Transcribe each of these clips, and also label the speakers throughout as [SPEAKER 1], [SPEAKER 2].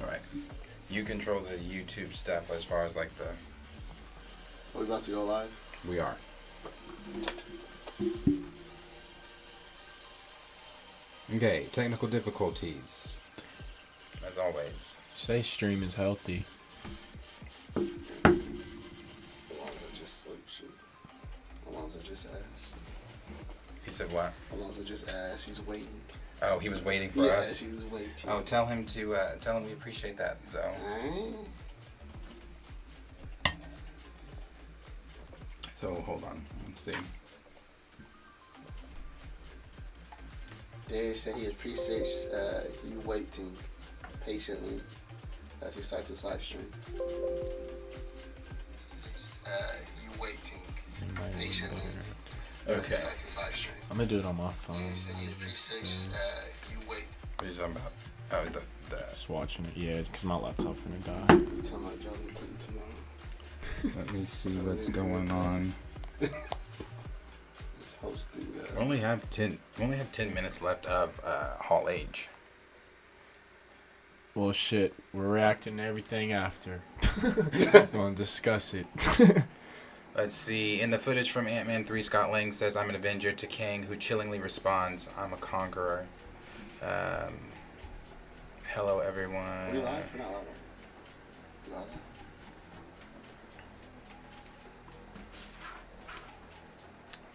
[SPEAKER 1] All right. You control the YouTube stuff as far as like the.
[SPEAKER 2] Are we about to go live?
[SPEAKER 1] We are. Okay, technical difficulties. As always.
[SPEAKER 3] Say stream is healthy.
[SPEAKER 2] Alonzo just asked.
[SPEAKER 1] He said what?
[SPEAKER 2] Alonzo just asked. He's waiting.
[SPEAKER 1] Oh, he was waiting for us?
[SPEAKER 2] Yes, he was waiting.
[SPEAKER 1] Oh, tell him we appreciate that, so. So, hold on. Let's see.
[SPEAKER 2] Darius said he appreciates you waiting patiently as you start this live stream. You waiting patiently as you start this live stream.
[SPEAKER 3] I'm gonna do it on my phone.
[SPEAKER 2] Darius said he appreciates you wait.
[SPEAKER 1] What are you talking about? Oh, the
[SPEAKER 3] Just watching it, yeah, because my laptop's gonna die.
[SPEAKER 2] Talking about Johnny quitting tomorrow.
[SPEAKER 1] Let me see what's going on.
[SPEAKER 2] Hosting,
[SPEAKER 1] We only have 10 minutes left of Hall Age.
[SPEAKER 3] Well, shit, we're reacting to everything after. We're gonna discuss it.
[SPEAKER 1] Let's see. In the footage from Ant-Man 3, Scott Lang says, "I'm an Avenger," to Kang, who chillingly responds, "I'm a conqueror." Hello, everyone.
[SPEAKER 2] Are we live? We're not live. We're not live.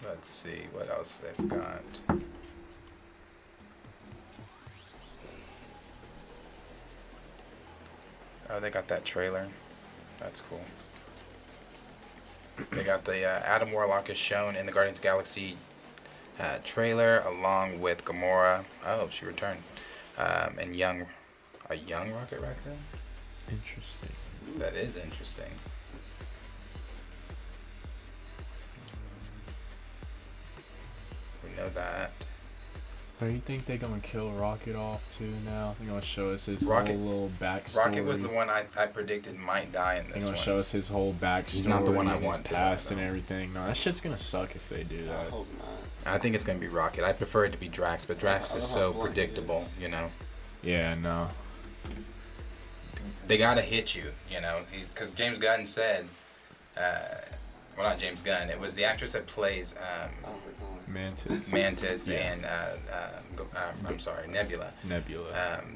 [SPEAKER 1] Let's see what else they've got. Oh, they got that trailer. That's cool. They got the Adam Warlock is shown in the Guardians of the Galaxy trailer, along with Gamora. Oh, she returned. And a young Rocket Raccoon.
[SPEAKER 3] Interesting.
[SPEAKER 1] That is interesting. We know that.
[SPEAKER 3] Oh, you think they're gonna kill Rocket off too now? They're gonna show us his
[SPEAKER 1] Rocket-
[SPEAKER 3] whole little backstory.
[SPEAKER 1] Rocket was the one I predicted might die in
[SPEAKER 3] They're
[SPEAKER 1] this
[SPEAKER 3] gonna
[SPEAKER 1] one.
[SPEAKER 3] show us his whole backstory.
[SPEAKER 1] He's not the one I
[SPEAKER 3] and his
[SPEAKER 1] want to
[SPEAKER 3] past
[SPEAKER 1] die,
[SPEAKER 3] and
[SPEAKER 1] though.
[SPEAKER 3] everything. No, that shit's gonna suck if they do
[SPEAKER 2] I
[SPEAKER 3] that.
[SPEAKER 2] hope not.
[SPEAKER 1] I think it's going to be Rocket. I prefer it to be Drax, but Drax
[SPEAKER 2] I
[SPEAKER 1] is
[SPEAKER 2] don't know
[SPEAKER 1] so
[SPEAKER 2] how blunt he
[SPEAKER 1] predictable,
[SPEAKER 2] is.
[SPEAKER 1] you know.
[SPEAKER 3] Yeah, no.
[SPEAKER 1] They got to hit you, you know. Because James Gunn said, well, not James Gunn, it was the actress that plays Mantis
[SPEAKER 3] Yeah.
[SPEAKER 1] and, I'm sorry, Nebula.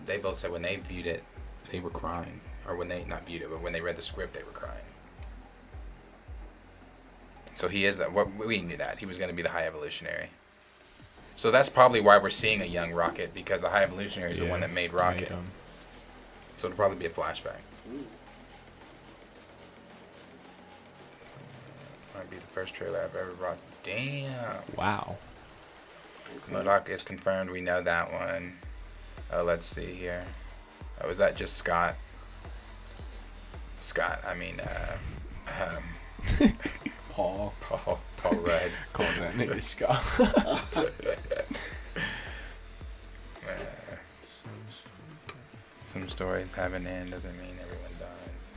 [SPEAKER 1] They both said when they viewed it, they were crying. Or when they, not viewed it, but when they read the script, they were crying. So he is, we knew that. He was going to be the High Evolutionary. So that's probably why we're seeing a young Rocket, because the High Evolutionary is the one that made Rocket. So it'll probably be a flashback. Might be the first trailer I've ever brought. Damn.
[SPEAKER 3] Wow.
[SPEAKER 1] MODOK is confirmed. We know that one. Oh, let's see here. Oh, is that just Scott? Scott, I mean,
[SPEAKER 3] Paul
[SPEAKER 1] Rudd.
[SPEAKER 3] Call that nigga Scott.
[SPEAKER 1] Some stories have an end doesn't mean everyone dies.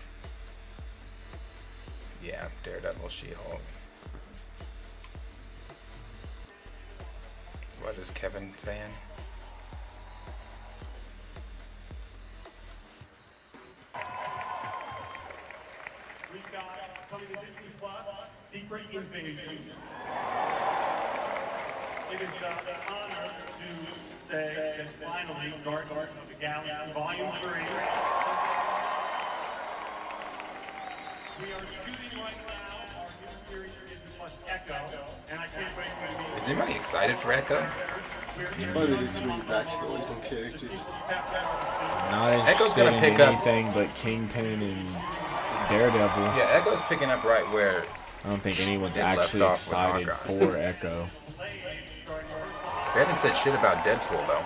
[SPEAKER 1] Yeah, Daredevil, She-Hulk. What is Kevin saying?
[SPEAKER 4] We've got coming to Disney Plus, Secret Invasion. It is an honor to say that finally Guardians of the Galaxy Volume 3. We are shooting right now our new series Disney Plus Echo, and I can't wait for you to
[SPEAKER 1] Is anybody excited for Echo?
[SPEAKER 2] Probably do too many backstories on characters.
[SPEAKER 3] Not
[SPEAKER 1] Echo's
[SPEAKER 3] interested
[SPEAKER 1] gonna
[SPEAKER 3] in
[SPEAKER 1] pick up-
[SPEAKER 3] anything but Kingpin and Daredevil.
[SPEAKER 1] Yeah, Echo's picking up right where
[SPEAKER 3] I don't think anyone's
[SPEAKER 1] it left
[SPEAKER 3] actually
[SPEAKER 1] off with
[SPEAKER 3] excited
[SPEAKER 1] Hawkeye.
[SPEAKER 3] for Echo.
[SPEAKER 1] They haven't said shit about Deadpool though.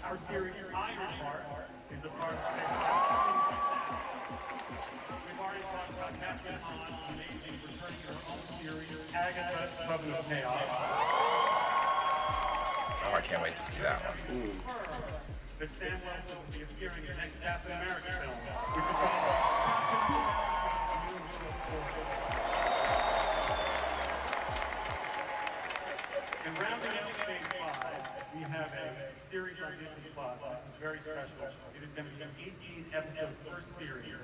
[SPEAKER 4] Our series Ironheart is a part of We've already talked about Captain Han, amazing, returning her own series, Agatha, Coven of Chaos.
[SPEAKER 1] Oh, I can't wait to see that one.
[SPEAKER 4] That Sam Wilson will be appearing in the next Captain America film, which is called and rounding out Phase 5, we we have a series on Disney Plus. This is very special. It is going to be an 18-episode first series,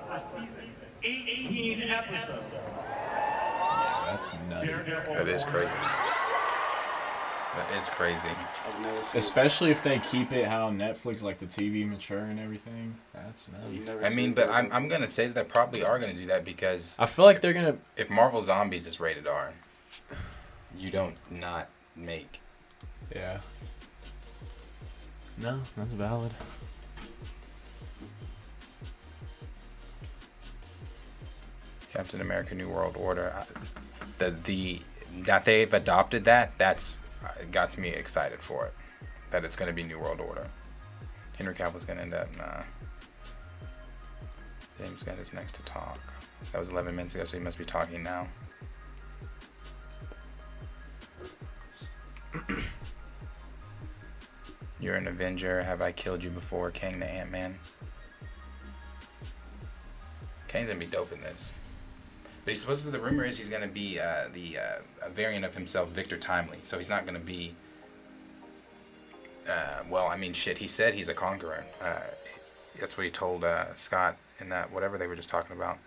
[SPEAKER 4] first season. 18 episodes.
[SPEAKER 3] That's nuts.
[SPEAKER 1] That is crazy. That is crazy.
[SPEAKER 2] I've never seen
[SPEAKER 3] Especially if they keep it how Netflix, like the TV mature and everything. That's
[SPEAKER 2] I've
[SPEAKER 3] nutty.
[SPEAKER 2] never
[SPEAKER 1] I
[SPEAKER 2] seen
[SPEAKER 1] mean, but
[SPEAKER 2] it.
[SPEAKER 1] I'm gonna say that they probably are gonna do that because
[SPEAKER 3] I feel like they're gonna.
[SPEAKER 1] if Marvel Zombies is rated R, you don't not make.
[SPEAKER 3] Yeah. No, that's valid.
[SPEAKER 1] Captain America: New World Order. The that they've adopted that's got me excited for it. That it's gonna be New World Order. Henry Cavill's gonna end up. Nah. James Gunn is next to talk. That was 11 minutes ago, so he must be talking now. You're an Avenger. Have I killed you before? Kang the Ant-Man. Kang's gonna be dope in this. But he's supposed to. The rumor is he's gonna be a variant of himself, Victor Timely. So he's not gonna be. Well, I mean, shit. He said he's a conqueror. That's what he told Scott in that whatever they were just talking about.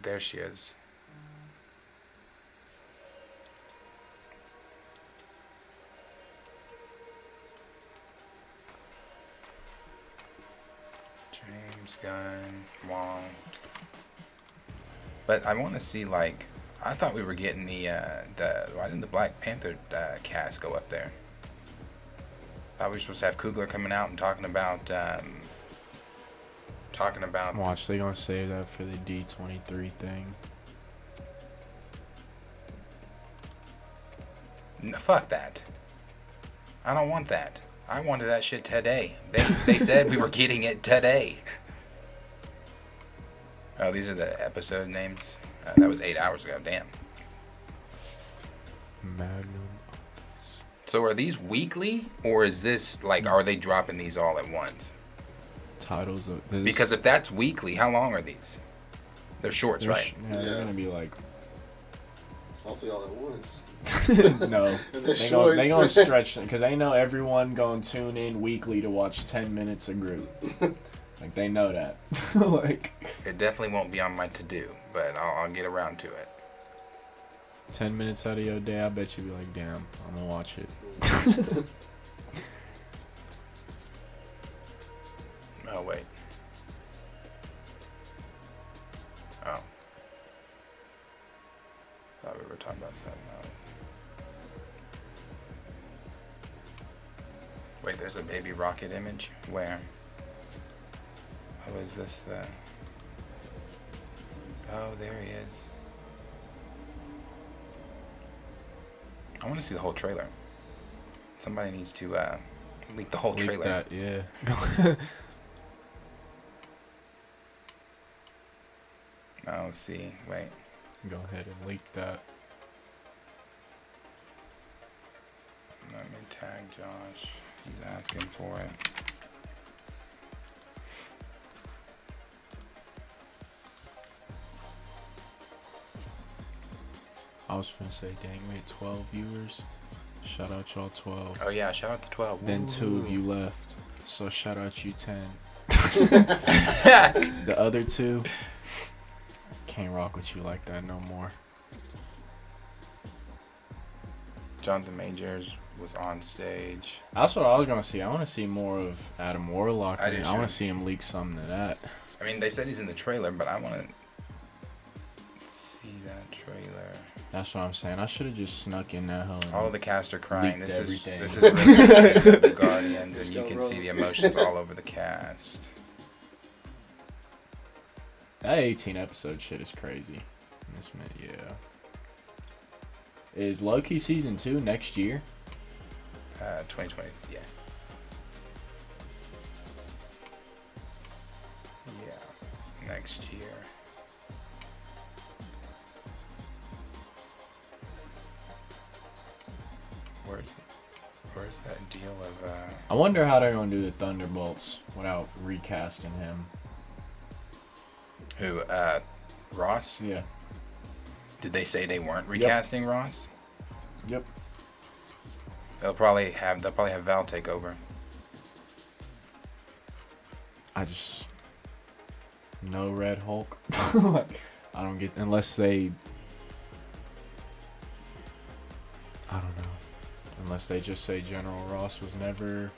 [SPEAKER 1] There she is. James Gunn, Wong. But I want to see, like, I thought we were getting why didn't the Black Panther cast go up there? I thought we were supposed to have Coogler coming out and talking about
[SPEAKER 3] Watch, they gonna save that for the D23 thing.
[SPEAKER 1] Fuck that. I don't want that. I wanted that shit today. They said we were getting it today. Oh, these are the episode names. That was 8 hours ago. Damn.
[SPEAKER 3] Magnum.
[SPEAKER 1] So are these weekly, or is this like, are they dropping these all at once?
[SPEAKER 3] Titles of this,
[SPEAKER 1] Because if that's weekly, how long are these? They're shorts, right?
[SPEAKER 3] Yeah, they're
[SPEAKER 2] Yeah.
[SPEAKER 3] gonna be like
[SPEAKER 2] Hopefully all at once.
[SPEAKER 3] no.
[SPEAKER 2] They're
[SPEAKER 3] They gonna
[SPEAKER 2] shorts.
[SPEAKER 3] stretch it because they know everyone gonna tune in weekly to watch 10 minutes of Groot. Like they know that. Like
[SPEAKER 1] It definitely won't be on my to-do, but I'll get around to it.
[SPEAKER 3] 10 minutes out of your day, I bet you be like, damn, I'm gonna watch it.
[SPEAKER 1] Oh, wait. Oh. Thought we were talking about something else. Wait, there's a baby rocket image? Where? Oh, is this the... Oh, there he is. I want to see the whole trailer. Somebody needs to leak the whole
[SPEAKER 3] Leak
[SPEAKER 1] trailer.
[SPEAKER 3] that, yeah.
[SPEAKER 1] Oh, see. Wait.
[SPEAKER 3] Go ahead and leak that.
[SPEAKER 1] Let me tag Josh. He's asking for it.
[SPEAKER 3] I was gonna say, dang, we had 12 viewers. Shout out y'all 12.
[SPEAKER 1] Oh, yeah. Shout out to 12.
[SPEAKER 3] Then 2 of
[SPEAKER 1] Woo.
[SPEAKER 3] you left. So shout out you 10. The other 2 can't rock with you like that no more.
[SPEAKER 1] Jonathan Majors was on stage.
[SPEAKER 3] That's what I was gonna see. I want to see more of Adam Warlock.
[SPEAKER 1] I do
[SPEAKER 3] I want
[SPEAKER 1] too.
[SPEAKER 3] to see him leak something to that.
[SPEAKER 1] I mean, they said he's in the trailer, but I want to see that trailer.
[SPEAKER 3] That's what I'm saying. I should have just snuck in that hole.
[SPEAKER 1] All of the cast are crying.
[SPEAKER 3] Leaked
[SPEAKER 1] This
[SPEAKER 3] everything.
[SPEAKER 1] is really the Guardians, and you can see the emotions all over the cast.
[SPEAKER 3] That 18 episode shit is crazy. This man, yeah. Is Loki season 2 next year?
[SPEAKER 1] 2020, yeah. Yeah, next year. Where's that deal of
[SPEAKER 3] I wonder how they're gonna do the Thunderbolts without recasting him.
[SPEAKER 1] who Ross?
[SPEAKER 3] Yeah.
[SPEAKER 1] Did they say they weren't recasting Ross?
[SPEAKER 3] Yep.
[SPEAKER 1] They'll probably have Val take over.
[SPEAKER 3] No Red Hulk. Like, I don't get, unless they, I don't know, unless they just say General Ross was never,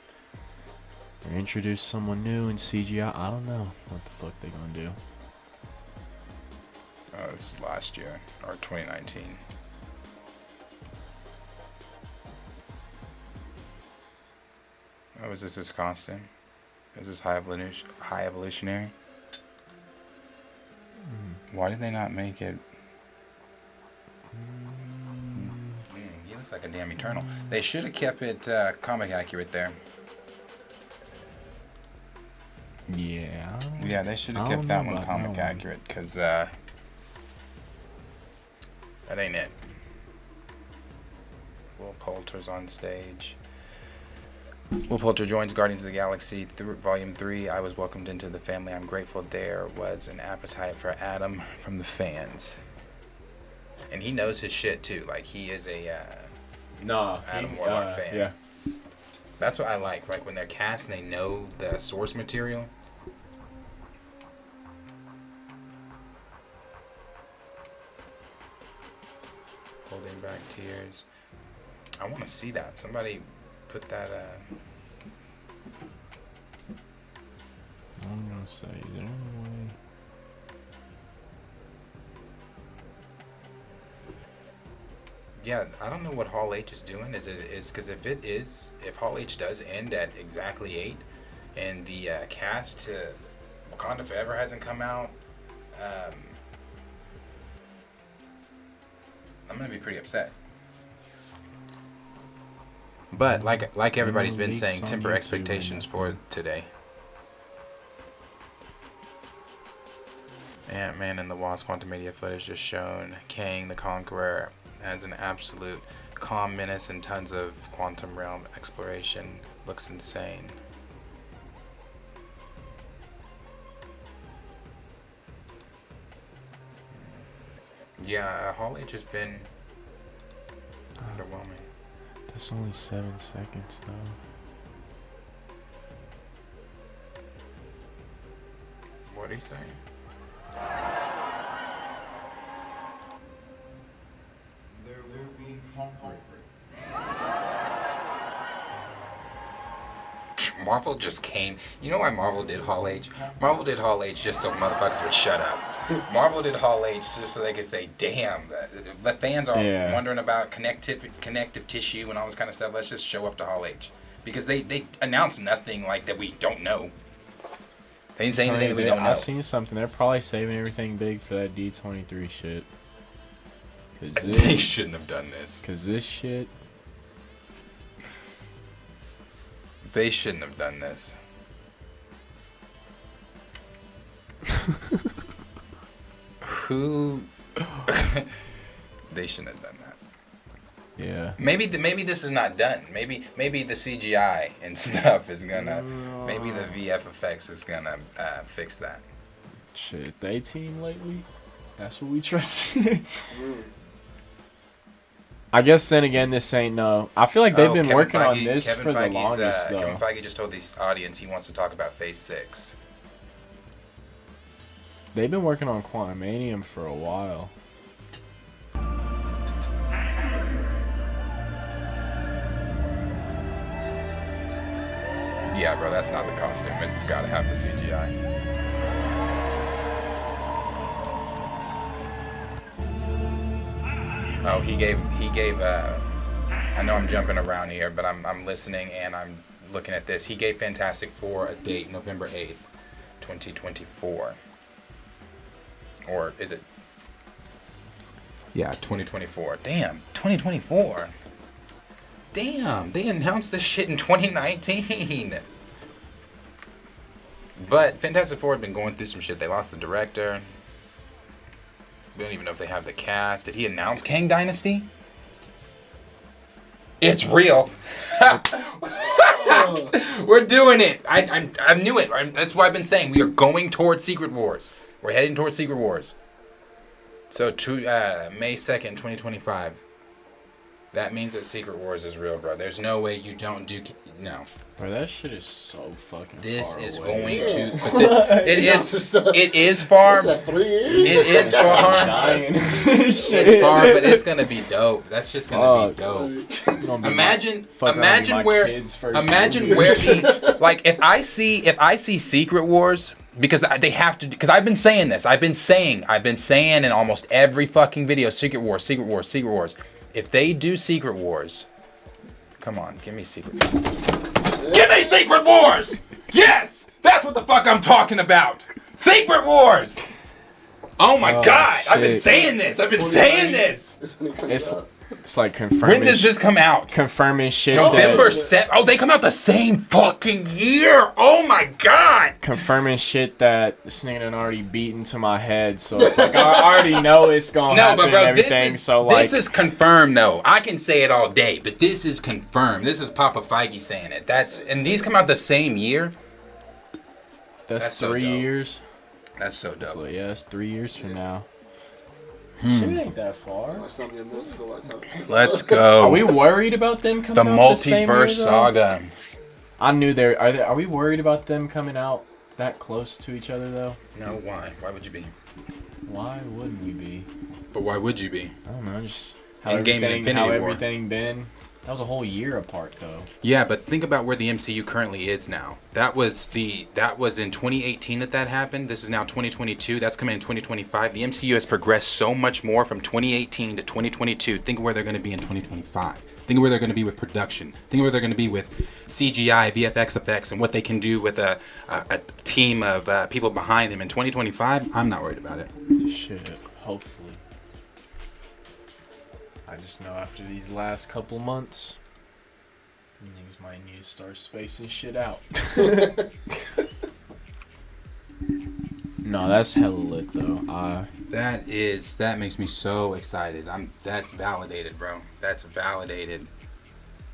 [SPEAKER 3] or introduce someone new in CGI. I don't know what the fuck they gonna do.
[SPEAKER 1] Oh, this is last year or 2019. Oh, is this his costume? Is this high evolutionary? Why did they not make it? He looks like a damn Eternal. They should have kept it comic accurate there.
[SPEAKER 3] Yeah.
[SPEAKER 1] Yeah, they should have
[SPEAKER 3] I
[SPEAKER 1] kept
[SPEAKER 3] don't
[SPEAKER 1] that
[SPEAKER 3] know
[SPEAKER 1] one
[SPEAKER 3] about
[SPEAKER 1] comic
[SPEAKER 3] that one.
[SPEAKER 1] accurate, because that ain't it. Will Poulter's on stage. Will Poulter joins Guardians of the Galaxy Volume 3. I was welcomed into the family. I'm grateful there was an appetite for Adam from the fans. And he knows his shit, too. Like, he is a Adam Warlock fan.
[SPEAKER 3] Yeah.
[SPEAKER 1] That's what I like when they're cast and they know the source material. Holding back tears. I want to see that. Somebody put that.
[SPEAKER 3] I'm gonna say, is there any way?
[SPEAKER 1] Yeah, I don't know what Hall H is doing. Is because if Hall H does end at exactly 8, and the cast to Wakanda Forever hasn't come out, I'm gonna be pretty upset. But like everybody's been saying, temper expectations for today. Ant-Man and the Wasp Quantumania footage just shown Kang the Conqueror as an absolute calm menace and tons of quantum realm exploration. Looks insane. Yeah, Hall H has been underwhelming.
[SPEAKER 3] That's only 7 seconds though.
[SPEAKER 1] What'd he say?
[SPEAKER 3] There will be comfort.
[SPEAKER 1] Marvel just came. You know why Marvel did Hall H? Marvel did Hall H just so motherfuckers would shut up. Marvel did Hall H just so they could say, damn, the fans are wondering about connective tissue and all this kind of stuff. Let's just show up to Hall H. Because they announced nothing like that we don't know. They didn't say anything that we don't know.
[SPEAKER 3] I've seen something. They're probably saving everything big for that D23 shit.
[SPEAKER 1] They shouldn't have done this.
[SPEAKER 3] Because this shit...
[SPEAKER 1] They shouldn't have done this. Who? They shouldn't have done that.
[SPEAKER 3] Yeah.
[SPEAKER 1] Maybe this is not done. Maybe the CGI and stuff is gonna. Maybe the VF effects is gonna fix that.
[SPEAKER 3] Shit, they team lately. That's what we trust. I guess then again, this ain't no. I feel like they've been working on this for the longest, though.
[SPEAKER 1] Kevin Feige just told the audience he wants to talk about Phase 6.
[SPEAKER 3] They've been working on Quantumanium for a while.
[SPEAKER 1] Yeah, bro, that's not the costume. It's got to have the CGI. Oh, he gave. I know I'm jumping around here, but I'm listening and I'm looking at this. He gave Fantastic Four a date, November 8th, 2024. Or is it? Yeah, 2024. Damn, 2024. Damn, they announced this shit in 2019. But Fantastic Four had been going through some shit. They lost the director. We don't even know if they have the cast. Did he announce Kang Dynasty? It's real. We're doing it. I knew it. That's why I've been saying we are going towards Secret Wars. We're heading towards Secret Wars. So May 2nd, 2025. That means that Secret Wars is real, bro. There's no way you don't do. No.
[SPEAKER 3] Bro, that shit is so fucking
[SPEAKER 1] This
[SPEAKER 3] far
[SPEAKER 1] is
[SPEAKER 3] away.
[SPEAKER 1] going
[SPEAKER 2] Yeah.
[SPEAKER 1] to. But it is far.
[SPEAKER 2] What's that, 3 years?
[SPEAKER 1] It is far.
[SPEAKER 3] Dying.
[SPEAKER 1] It's far, but it's gonna be dope. That's just gonna be dope.
[SPEAKER 3] It's gonna be
[SPEAKER 1] Imagine
[SPEAKER 3] my
[SPEAKER 1] where
[SPEAKER 3] kids' first
[SPEAKER 1] imagine
[SPEAKER 3] movie.
[SPEAKER 1] where the like if I see Secret Wars, because they have to, because I've been saying this. I've been saying in almost every fucking video, Secret Wars, Secret Wars, Secret Wars. If they do Secret Wars, come on, give me Secret Wars. Give me Secret Wars! Yes! That's what the fuck I'm talking about! Secret Wars! Oh my god! I've been
[SPEAKER 3] shit.
[SPEAKER 1] saying this! I've been saying this!
[SPEAKER 2] That's when it comes
[SPEAKER 3] It's
[SPEAKER 2] out.
[SPEAKER 3] it's like confirming.
[SPEAKER 1] When does this come out?
[SPEAKER 3] confirming shit?
[SPEAKER 1] November
[SPEAKER 3] that,
[SPEAKER 1] 7th. Oh, they come out the same fucking year! Oh my god!
[SPEAKER 3] confirming shit that this nigga done already beat into my head. So it's like I already know it's gonna
[SPEAKER 1] No,
[SPEAKER 3] happen
[SPEAKER 1] but bro,
[SPEAKER 3] and everything. So like,
[SPEAKER 1] this is confirmed though. I can say it all day, but this is confirmed. This is Papa Feige saying it. And these come out the same year.
[SPEAKER 3] that's
[SPEAKER 1] so
[SPEAKER 3] 3
[SPEAKER 1] dope.
[SPEAKER 3] years.
[SPEAKER 1] That's so dope.
[SPEAKER 3] So yeah, it's 3 years from now. Shit ain't that far.
[SPEAKER 2] My son be in middle school by the time.
[SPEAKER 1] Let's go.
[SPEAKER 3] Are we worried about them coming
[SPEAKER 1] the
[SPEAKER 3] out the same year,
[SPEAKER 1] multiverse
[SPEAKER 3] though?
[SPEAKER 1] saga.
[SPEAKER 3] I knew are we worried about them coming out that close to each other though?
[SPEAKER 1] No, why? Why would you be?
[SPEAKER 3] Why wouldn't we be?
[SPEAKER 1] But why would you be?
[SPEAKER 3] I don't know, just how
[SPEAKER 1] Endgame and
[SPEAKER 3] everything, how
[SPEAKER 1] Infinity War.
[SPEAKER 3] everything been. That was a whole year apart though.
[SPEAKER 1] Yeah, but think about where the MCU currently is now. That was in 2018 that happened. This is now 2022. That's coming in 2025. The MCU has progressed so much more from 2018 to 2022. Think of where they're going to be in 2025. Think of where they're going to be with production. Think of where they're going to be with CGI, VFX effects, and what they can do with a team of people behind them in 2025. I'm not worried about it.
[SPEAKER 3] Shit, hopefully. I just know after these last couple months, niggas might need to start spacing shit out. No, that's hella lit though.
[SPEAKER 1] That makes me so excited. That's validated, bro. That's validated.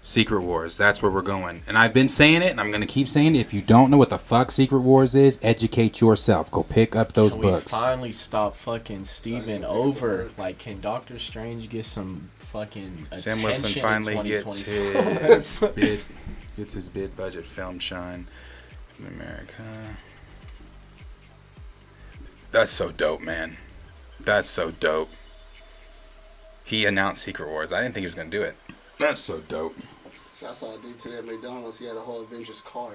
[SPEAKER 1] Secret Wars, that's where we're going. And I've been saying it, and I'm gonna keep saying it. If you don't know what the fuck Secret Wars is, educate yourself. Go pick up those
[SPEAKER 3] Can
[SPEAKER 1] books.
[SPEAKER 3] we finally stop fucking Steven over? Like, can Doctor Strange get some fucking attention
[SPEAKER 1] Sam Wilson finally
[SPEAKER 3] in
[SPEAKER 1] gets
[SPEAKER 3] 2025?
[SPEAKER 1] his bid budget film shine in America. That's so dope, man. That's so dope. He announced Secret Wars. I didn't think he was gonna do it. That's so dope.
[SPEAKER 2] So I saw a dude today at McDonald's. He had a whole Avengers car.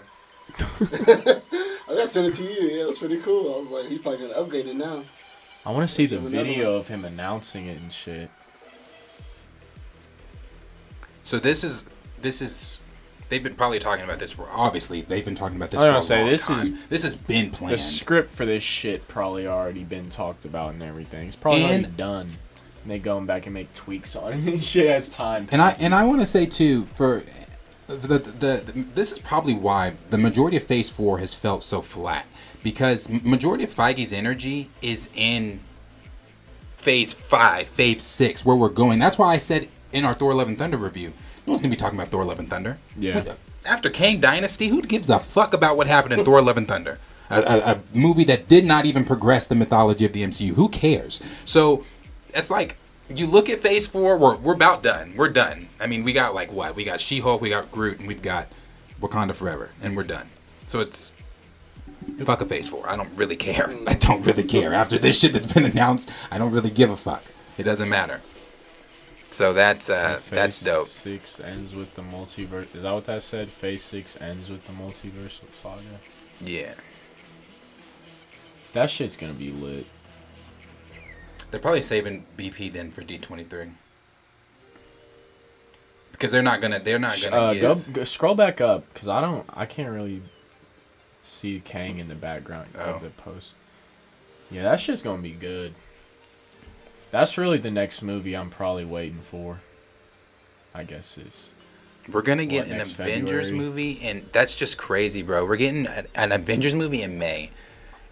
[SPEAKER 2] I gotta send it to you. Yeah, it was pretty cool. I was like, he's probably gonna upgrade it now.
[SPEAKER 3] I want to see the
[SPEAKER 2] Give another
[SPEAKER 3] video
[SPEAKER 2] one.
[SPEAKER 3] of him announcing it and shit.
[SPEAKER 1] So this is they've been probably talking about this for, obviously they've been talking about this
[SPEAKER 3] I
[SPEAKER 1] for a
[SPEAKER 3] was gonna
[SPEAKER 1] long
[SPEAKER 3] say,
[SPEAKER 1] time. This has been planned.
[SPEAKER 3] The script for this shit probably already been talked about and everything. It's probably already done. And they going back and make tweaks on it and shit as time passes.
[SPEAKER 1] And I want to say too, for this is probably why the majority of Phase 4 has felt so flat, because majority of Feige's energy is in Phase 5, Phase 6, where we're going. That's why I said in our Thor: Love and Thunder review, no one's gonna be talking about Thor: Love and Thunder.
[SPEAKER 3] Yeah.
[SPEAKER 1] After Kang Dynasty, who gives a fuck about what happened in Thor: Love and Thunder? A movie that did not even progress the mythology of the MCU. Who cares? So it's like, you look at Phase 4, we're about done. We're done. I mean, we got like what? We got She-Hulk, we got Groot, and we've got Wakanda Forever, and we're done. So it's fuck a Phase 4. I don't really care. I don't really care. After this shit that's been announced, I don't really give a fuck. It doesn't matter. So that's dope.
[SPEAKER 3] Phase 6 ends with the multiverse. Is that what that said? Phase 6 ends with the multiverse saga?
[SPEAKER 1] Yeah.
[SPEAKER 3] That shit's gonna be lit.
[SPEAKER 1] They're probably saving BP then for D23. Because they're not gonna give.
[SPEAKER 3] Go scroll back up, because I can't really see Kang in the background
[SPEAKER 1] Oh.
[SPEAKER 3] of the post. Yeah, that shit's gonna be good. That's really the next movie I'm probably waiting for. I guess is.
[SPEAKER 1] We're gonna get an
[SPEAKER 3] next
[SPEAKER 1] Avengers
[SPEAKER 3] February?
[SPEAKER 1] movie, and that's just crazy, bro. We're getting an Avengers movie in May,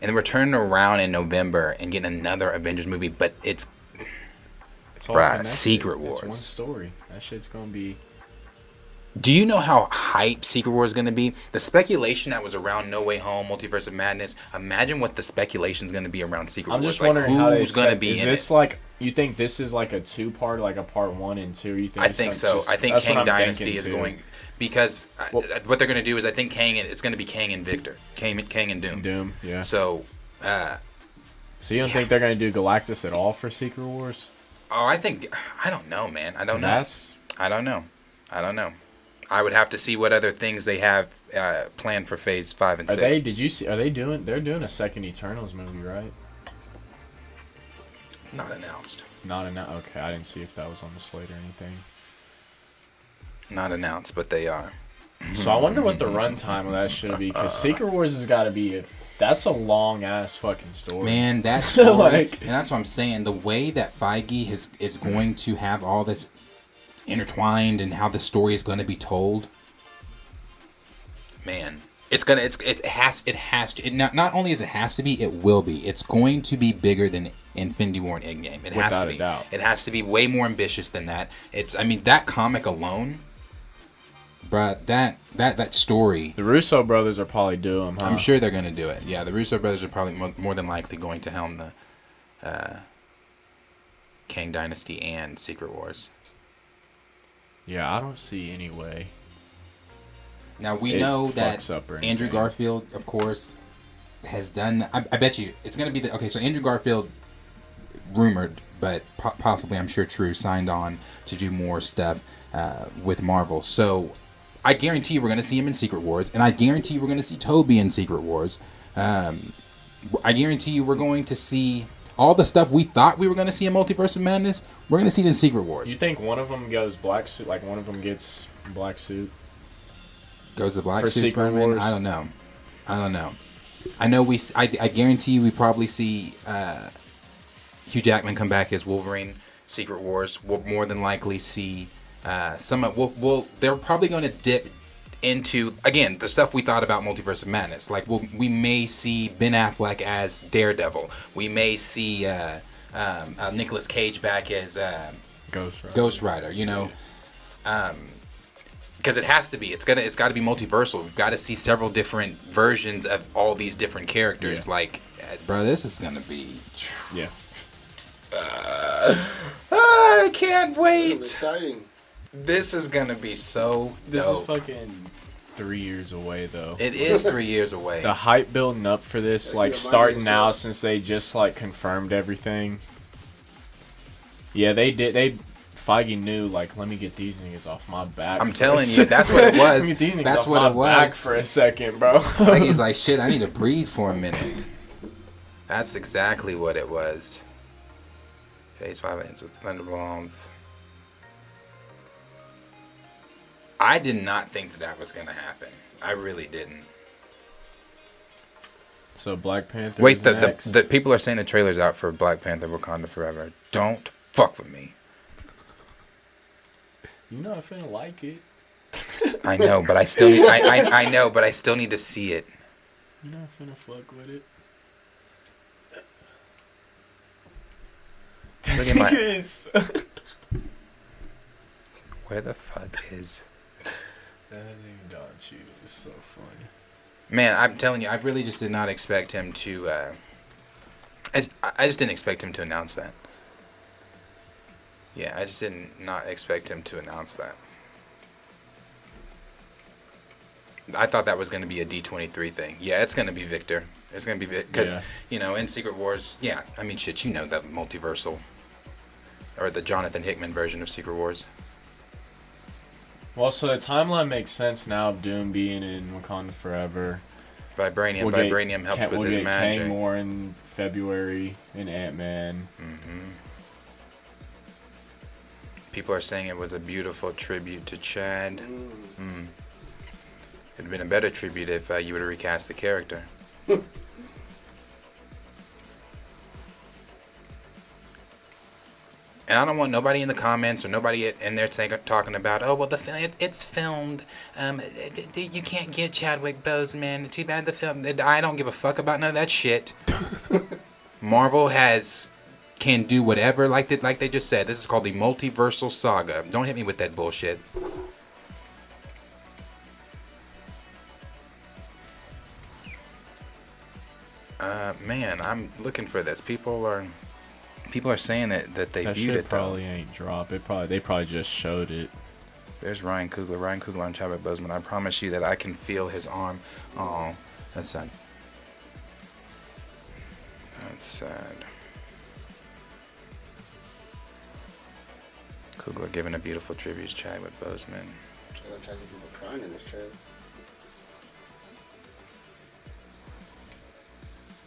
[SPEAKER 1] and then we're turning around in November and getting another Avengers movie, but it's
[SPEAKER 3] It's all
[SPEAKER 1] Bruh,
[SPEAKER 3] connected.
[SPEAKER 1] Secret
[SPEAKER 3] It's one
[SPEAKER 1] Wars.
[SPEAKER 3] story. That shit's gonna be
[SPEAKER 1] Do you know how hype Secret War is going to be? The speculation that was around No Way Home, Multiverse of Madness. Imagine what the speculation is going to be around Secret
[SPEAKER 3] I'm
[SPEAKER 1] Wars.
[SPEAKER 3] just wondering
[SPEAKER 1] who's going to be
[SPEAKER 3] is
[SPEAKER 1] in
[SPEAKER 3] this
[SPEAKER 1] it?
[SPEAKER 3] like, you think this is like a 2-part, like a part 1 and 2? You think
[SPEAKER 1] I think so. I think Kang Dynasty is going, because what they're going to do is I think it's going to be Kang and Victor, Kang and Doom.
[SPEAKER 3] Doom, yeah.
[SPEAKER 1] So,
[SPEAKER 3] So you don't think they're gonna do Galactus at all for Secret Wars?
[SPEAKER 1] I don't know, man. I don't know. I don't know. I would have to see what other things they have planned for Phase 5 and 6.
[SPEAKER 3] Did you see? They're doing a second Eternals movie, right?
[SPEAKER 1] Not announced.
[SPEAKER 3] Okay, I didn't see if that was on the slate or anything.
[SPEAKER 1] Not announced, but they are.
[SPEAKER 3] So I wonder what the runtime of that should be, because Secret Wars has got to be that's a long ass fucking story.
[SPEAKER 1] Man, that story,
[SPEAKER 3] and
[SPEAKER 1] that's what I'm saying. The way that Feige is going to have all this intertwined and how the story is going to be told, man, it has to. Not only is it has to be, it will be. It's going to be bigger than Infinity War and Endgame. It has to be.
[SPEAKER 3] Without a doubt.
[SPEAKER 1] It has to be way more ambitious than that. That comic alone, bruh, that story.
[SPEAKER 3] The Russo brothers are probably doing. Huh?
[SPEAKER 1] I'm sure they're going to do it. Yeah, the Russo brothers are probably more than likely going to helm the Kang Dynasty and Secret Wars.
[SPEAKER 3] Yeah, I don't see any way.
[SPEAKER 1] Now we know that Andrew Garfield, of course, has done. I bet you it's going to be okay. So Andrew Garfield, rumored, but possibly, I'm sure true, signed on to do more stuff with Marvel. So I guarantee you we're going to see him in Secret Wars, and I guarantee you we're going to see Toby in Secret Wars. I guarantee you we're going to see all the stuff we thought we were going to see in Multiverse of Madness. We're going to see it in Secret Wars.
[SPEAKER 3] You think one of them goes black suit? Like one of them gets black suit?
[SPEAKER 1] Goes the black
[SPEAKER 3] for
[SPEAKER 1] suit
[SPEAKER 3] Secret
[SPEAKER 1] Spider-Man?
[SPEAKER 3] Wars?
[SPEAKER 1] I don't know. I know I guarantee you we probably see Hugh Jackman come back as Wolverine. Secret Wars. We'll more than likely see they're probably going to dip into, again, the stuff we thought about Multiverse of Madness. Like we may see Ben Affleck as Daredevil. We may see Nicolas Cage back as Ghost Rider. You know, because it has to be. It's got to be multiversal. We've got to see several different versions of all these different characters. Yeah. Like, bro, this is gonna be.
[SPEAKER 3] Yeah.
[SPEAKER 1] I can't wait.
[SPEAKER 2] Exciting.
[SPEAKER 1] This is gonna be so
[SPEAKER 3] This
[SPEAKER 1] dope.
[SPEAKER 3] is fucking 3 years away, though.
[SPEAKER 1] It is 3 years away.
[SPEAKER 3] The hype building up for this, like, starting now since they just, like, confirmed everything. Yeah, they did. Feige knew, like, let me get these niggas off my back.
[SPEAKER 1] I'm telling you, that's what it was.
[SPEAKER 3] Let me get these niggas
[SPEAKER 1] that's
[SPEAKER 3] off
[SPEAKER 1] what
[SPEAKER 3] my
[SPEAKER 1] it was.
[SPEAKER 3] back for a second, bro.
[SPEAKER 1] Feige's like, shit, I need to breathe for a minute. That's exactly what it was. Phase 5 ends with Thunderbolts. I did not think that was going to happen. I really didn't.
[SPEAKER 3] So Black Panther.
[SPEAKER 1] Wait, the people are saying the trailer's out for Black Panther: Wakanda Forever. Don't fuck with me.
[SPEAKER 3] You know I finna like it.
[SPEAKER 1] I know, but I still need. I know, but I still need to see it.
[SPEAKER 3] You know I finna fuck with it.
[SPEAKER 1] Look at my. Where the fuck is?
[SPEAKER 3] That nigga Don Cheadle is so funny.
[SPEAKER 1] Man, I'm telling you, I really just did not expect him to. I just didn't expect him to announce that. Yeah, I just did not expect him to announce that. I thought that was going to be a D23 thing. Yeah, it's going to be Victor. It's going to be because in Secret Wars. Yeah, I mean, shit, you know that multiversal or the Jonathan Hickman version of Secret Wars.
[SPEAKER 3] Well, so the timeline makes sense now of Doom being in Wakanda Forever.
[SPEAKER 1] Vibranium helps with his magic.
[SPEAKER 3] Kang more in February in Ant-Man.
[SPEAKER 1] Mm-hmm. People are saying it was a beautiful tribute to Chad. It'd been a better tribute if you would have recast the character. And I don't want nobody in the comments or nobody in there talking about, oh, well, it's filmed. You can't get Chadwick Boseman. Too bad the film. I don't give a fuck about none of that shit. Marvel can do whatever, like they just said. This is called the multiversal saga. Don't hit me with that bullshit. Man, I'm looking for this. People are saying that they
[SPEAKER 3] That
[SPEAKER 1] viewed
[SPEAKER 3] shit
[SPEAKER 1] it
[SPEAKER 3] probably
[SPEAKER 1] though.
[SPEAKER 3] ain't dropped. They probably just showed it.
[SPEAKER 1] There's Ryan Coogler. Ryan Coogler on Chadwick Boseman. I promise you that I can feel his arm. Oh, that's sad. That's sad. Coogler giving a beautiful tribute to Chadwick Boseman.
[SPEAKER 2] I'm gonna try to get people crying in this trailer.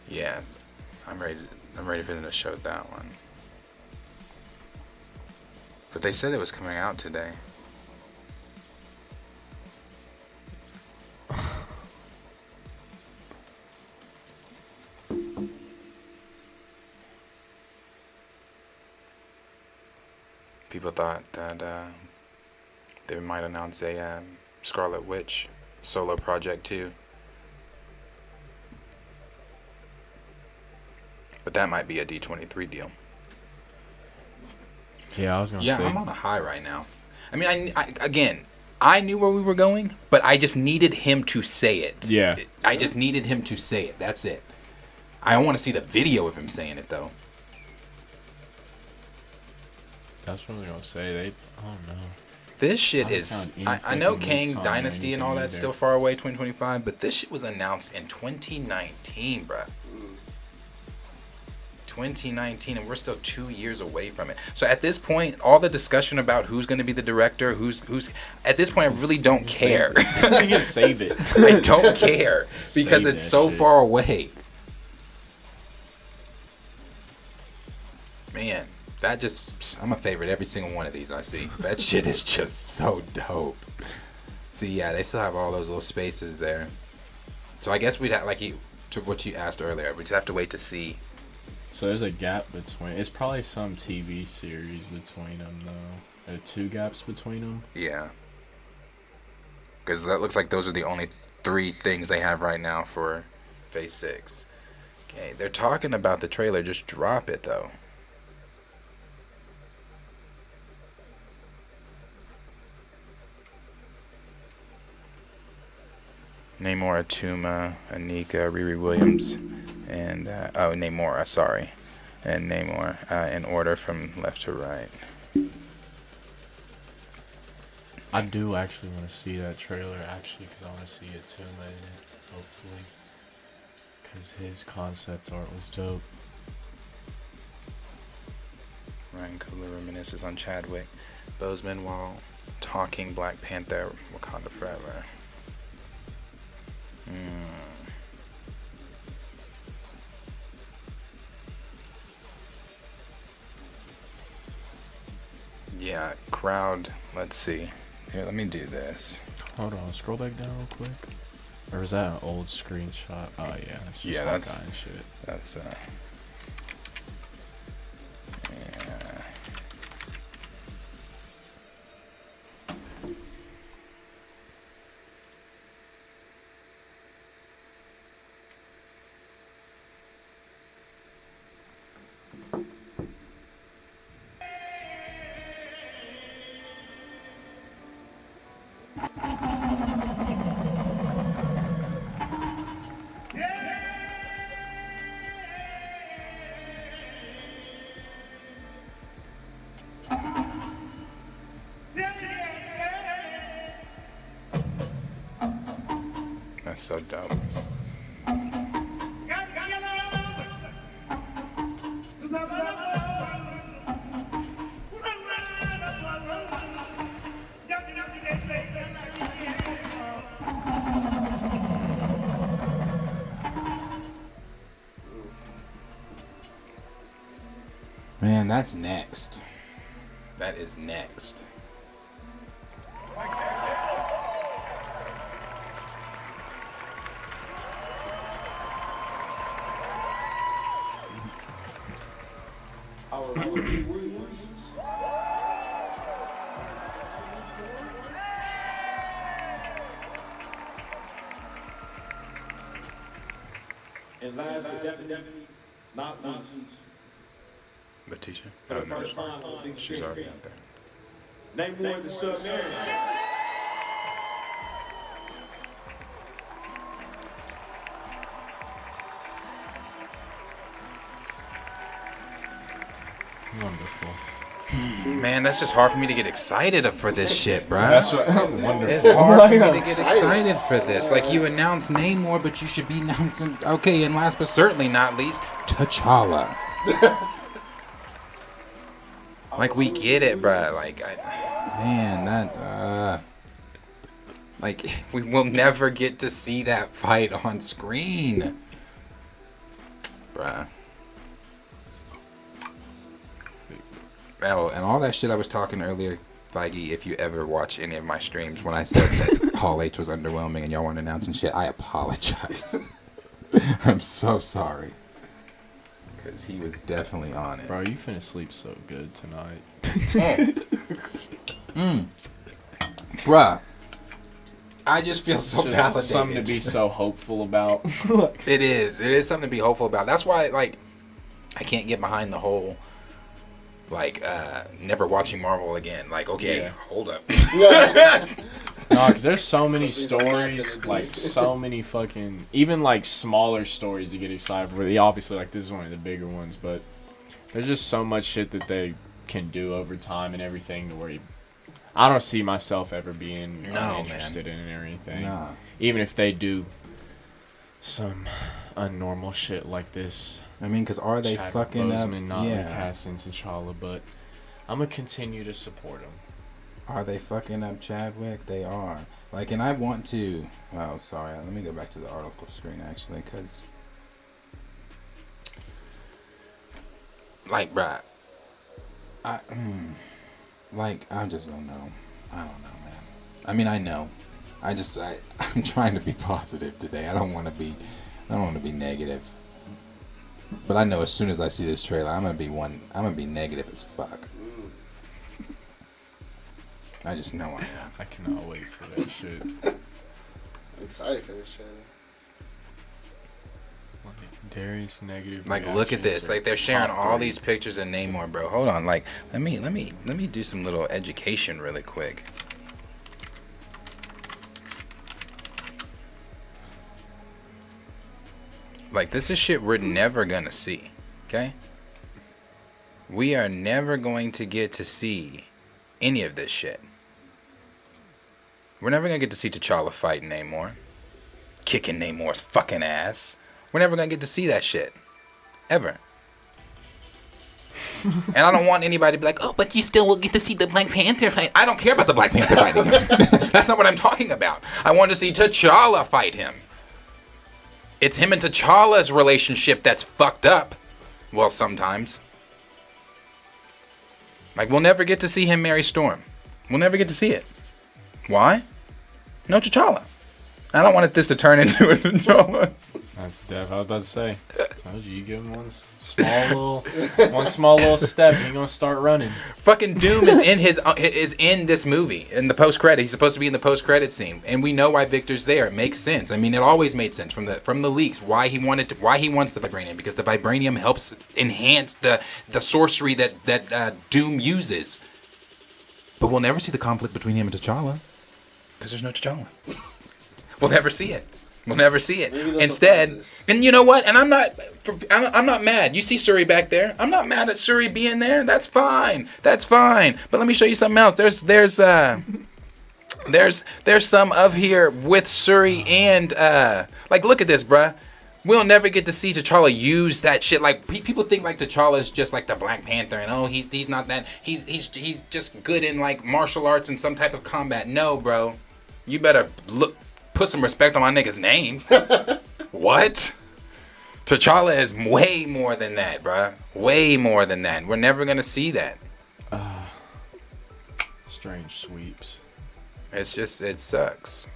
[SPEAKER 1] Yeah, I'm ready for them to show that one. But they said it was coming out today. People thought that they might announce a Scarlet Witch solo project too. But that might be a D23 deal.
[SPEAKER 3] Yeah, I was gonna
[SPEAKER 1] Yeah,
[SPEAKER 3] say.
[SPEAKER 1] I'm on a high right now. I mean, I knew where we were going, but I just needed him to say it.
[SPEAKER 3] Yeah.
[SPEAKER 1] I just needed him to say it. That's it. I don't want to see the video of him saying it, though.
[SPEAKER 3] That's what I was gonna say. I don't know.
[SPEAKER 1] This shit
[SPEAKER 3] I haven't
[SPEAKER 1] is...
[SPEAKER 3] found
[SPEAKER 1] I
[SPEAKER 3] anything
[SPEAKER 1] know
[SPEAKER 3] leaks
[SPEAKER 1] Kang
[SPEAKER 3] on
[SPEAKER 1] Dynasty and all
[SPEAKER 3] anything
[SPEAKER 1] that's
[SPEAKER 3] either.
[SPEAKER 1] still far away, 2025, but this shit was announced in 2019, bruh. 2019, and we're still 2 years away from it. So at this point, all the discussion about who's going to be the director, who's at this point, I really don't care.
[SPEAKER 3] You can save it.
[SPEAKER 1] I don't care because
[SPEAKER 3] Save
[SPEAKER 1] it's
[SPEAKER 3] that
[SPEAKER 1] so
[SPEAKER 3] shit.
[SPEAKER 1] far away. Man, that just, I'm a favorite every single one of these I see. That shit is just so dope. See, yeah, they still have all those little spaces there. So I guess we'd have, to what you asked earlier, we'd have to wait to see.
[SPEAKER 3] So there's a gap between. It's probably some TV series between them, though. There are 2 gaps between them.
[SPEAKER 1] Yeah. Because that looks like those are the only 3 things they have right now for Phase 6. Okay, they're talking about the trailer. Just drop it, though. Namora, Tuma, Anika, Riri Williams, and Namora, sorry, and Namor in order from left to right.
[SPEAKER 3] I do actually want to see that trailer, actually, because I want to see it too, in it, hopefully. Because his concept art was dope.
[SPEAKER 1] Ryan Coogler reminisces on Chadwick Boseman while talking Black Panther, Wakanda Forever. Yeah, crowd. Let's see. Here, let me do this.
[SPEAKER 3] Hold on, scroll back down real quick. Or is that an old screenshot? Oh yeah, it's just
[SPEAKER 1] Yeah,
[SPEAKER 3] Hawkeye and shit.
[SPEAKER 1] That's yeah. That's so dope. Man, that's next. That is next.
[SPEAKER 5] And last but definitely not least,
[SPEAKER 1] Letitia?
[SPEAKER 5] for
[SPEAKER 1] Oh,
[SPEAKER 5] the
[SPEAKER 1] no,
[SPEAKER 5] first time on the big
[SPEAKER 1] she's
[SPEAKER 5] screen,
[SPEAKER 1] already out there.
[SPEAKER 5] Namor the Submariner.
[SPEAKER 3] Wonderful.
[SPEAKER 1] Man, that's just hard for me to get excited for this shit, bro.
[SPEAKER 3] That's what, wonderful.
[SPEAKER 1] It's hard for me to get excited for this. Like, you announced Namor, but you should be announcing... Okay, and last but certainly not least, T'Challa. Like, we get it, bro. Like, like, we will never get to see that fight on screen. Bruh. Oh, and all that shit I was talking earlier, Feige, if you ever watch any of my streams when I said that Hall H was underwhelming and y'all weren't announcing shit, I apologize. I'm so sorry. Because he was definitely on it.
[SPEAKER 3] Bro, you finna sleep so good tonight.
[SPEAKER 1] Bruh. I just feel so
[SPEAKER 3] Just
[SPEAKER 1] validated.
[SPEAKER 3] something to be so hopeful about.
[SPEAKER 1] It is. It is something to be hopeful about. That's why, like, I can't get behind the whole... Like, never watching Marvel again. Like, okay,
[SPEAKER 3] Yeah.
[SPEAKER 1] hold up.
[SPEAKER 3] No, because there's so many stories, like, so many fucking... Even, like, smaller stories to get excited for. Yeah, obviously, like, this is one of the bigger ones, but there's just so much shit that they can do over time and everything to where I don't see myself ever being uninterested in it or anything.
[SPEAKER 1] Nah.
[SPEAKER 3] Even if they do some unnormal shit like this.
[SPEAKER 1] I mean, because are they
[SPEAKER 3] Chadwick
[SPEAKER 1] fucking up?
[SPEAKER 3] Boseman not
[SPEAKER 1] Yeah.
[SPEAKER 3] recasting T'Challa, but I'm gonna continue to support him.
[SPEAKER 1] Are they fucking up Chadwick? They are. Like, and I want to... Oh, sorry. Let me go back to the article screen, actually, because... Like, bruh. I just don't know. I don't know, man. I mean, I know. I'm trying to be positive today. I don't want to be negative. But I know as soon as I see this trailer, I'm gonna be negative as fuck. I just know I am.
[SPEAKER 3] I cannot wait for that shit.
[SPEAKER 2] I'm excited for this trailer.
[SPEAKER 3] Darius negative.
[SPEAKER 1] Like, look at this. Like, they're sharing all these pictures of Namor, bro. Hold on. Like, let me do some little education really quick. Like, this is shit we're never gonna see. Okay? We are never going to get to see any of this shit. We're never gonna get to see T'Challa fighting Namor, kicking Namor's fucking ass. We're never gonna get to see that shit. Ever. And I don't want anybody to be like, oh, but you still will get to see the Black Panther fight. I don't care about the Black Panther fighting him. That's not what I'm talking about. I want to see T'Challa fight him. It's him and T'Challa's relationship that's fucked up. Well, sometimes. Like, we'll never get to see him marry Storm. We'll never get to see it. Why? No T'Challa. I don't want this to turn into a T'Challa.
[SPEAKER 3] That's Dev. I was about to say. Told you give him one small little step, and he's gonna start running.
[SPEAKER 1] Fucking Doom is in this movie in the post credit. He's supposed to be in the post credit scene, and we know why Victor's there. It makes sense. I mean, it always made sense from the leaks why he wants the vibranium, because the vibranium helps enhance the sorcery that Doom uses. But we'll never see the conflict between him and T'Challa because there's no T'Challa. We'll never see it. We'll never see it. Instead, and you know what? And I'm not mad. You see Suri back there. I'm not mad at Suri being there. That's fine. That's fine. But let me show you something else. There's some of here with Suri and like, look at this, bruh. We'll never get to see T'Challa use that shit. Like, people think like T'Challa is just like the Black Panther, and oh, he's not that. He's just good in like martial arts and some type of combat. No, bro. You better put some respect on my nigga's name. What? T'Challa is way more than that, bruh. Way more than that. We're never gonna see that.
[SPEAKER 3] Strange sweeps.
[SPEAKER 1] It's just, it sucks.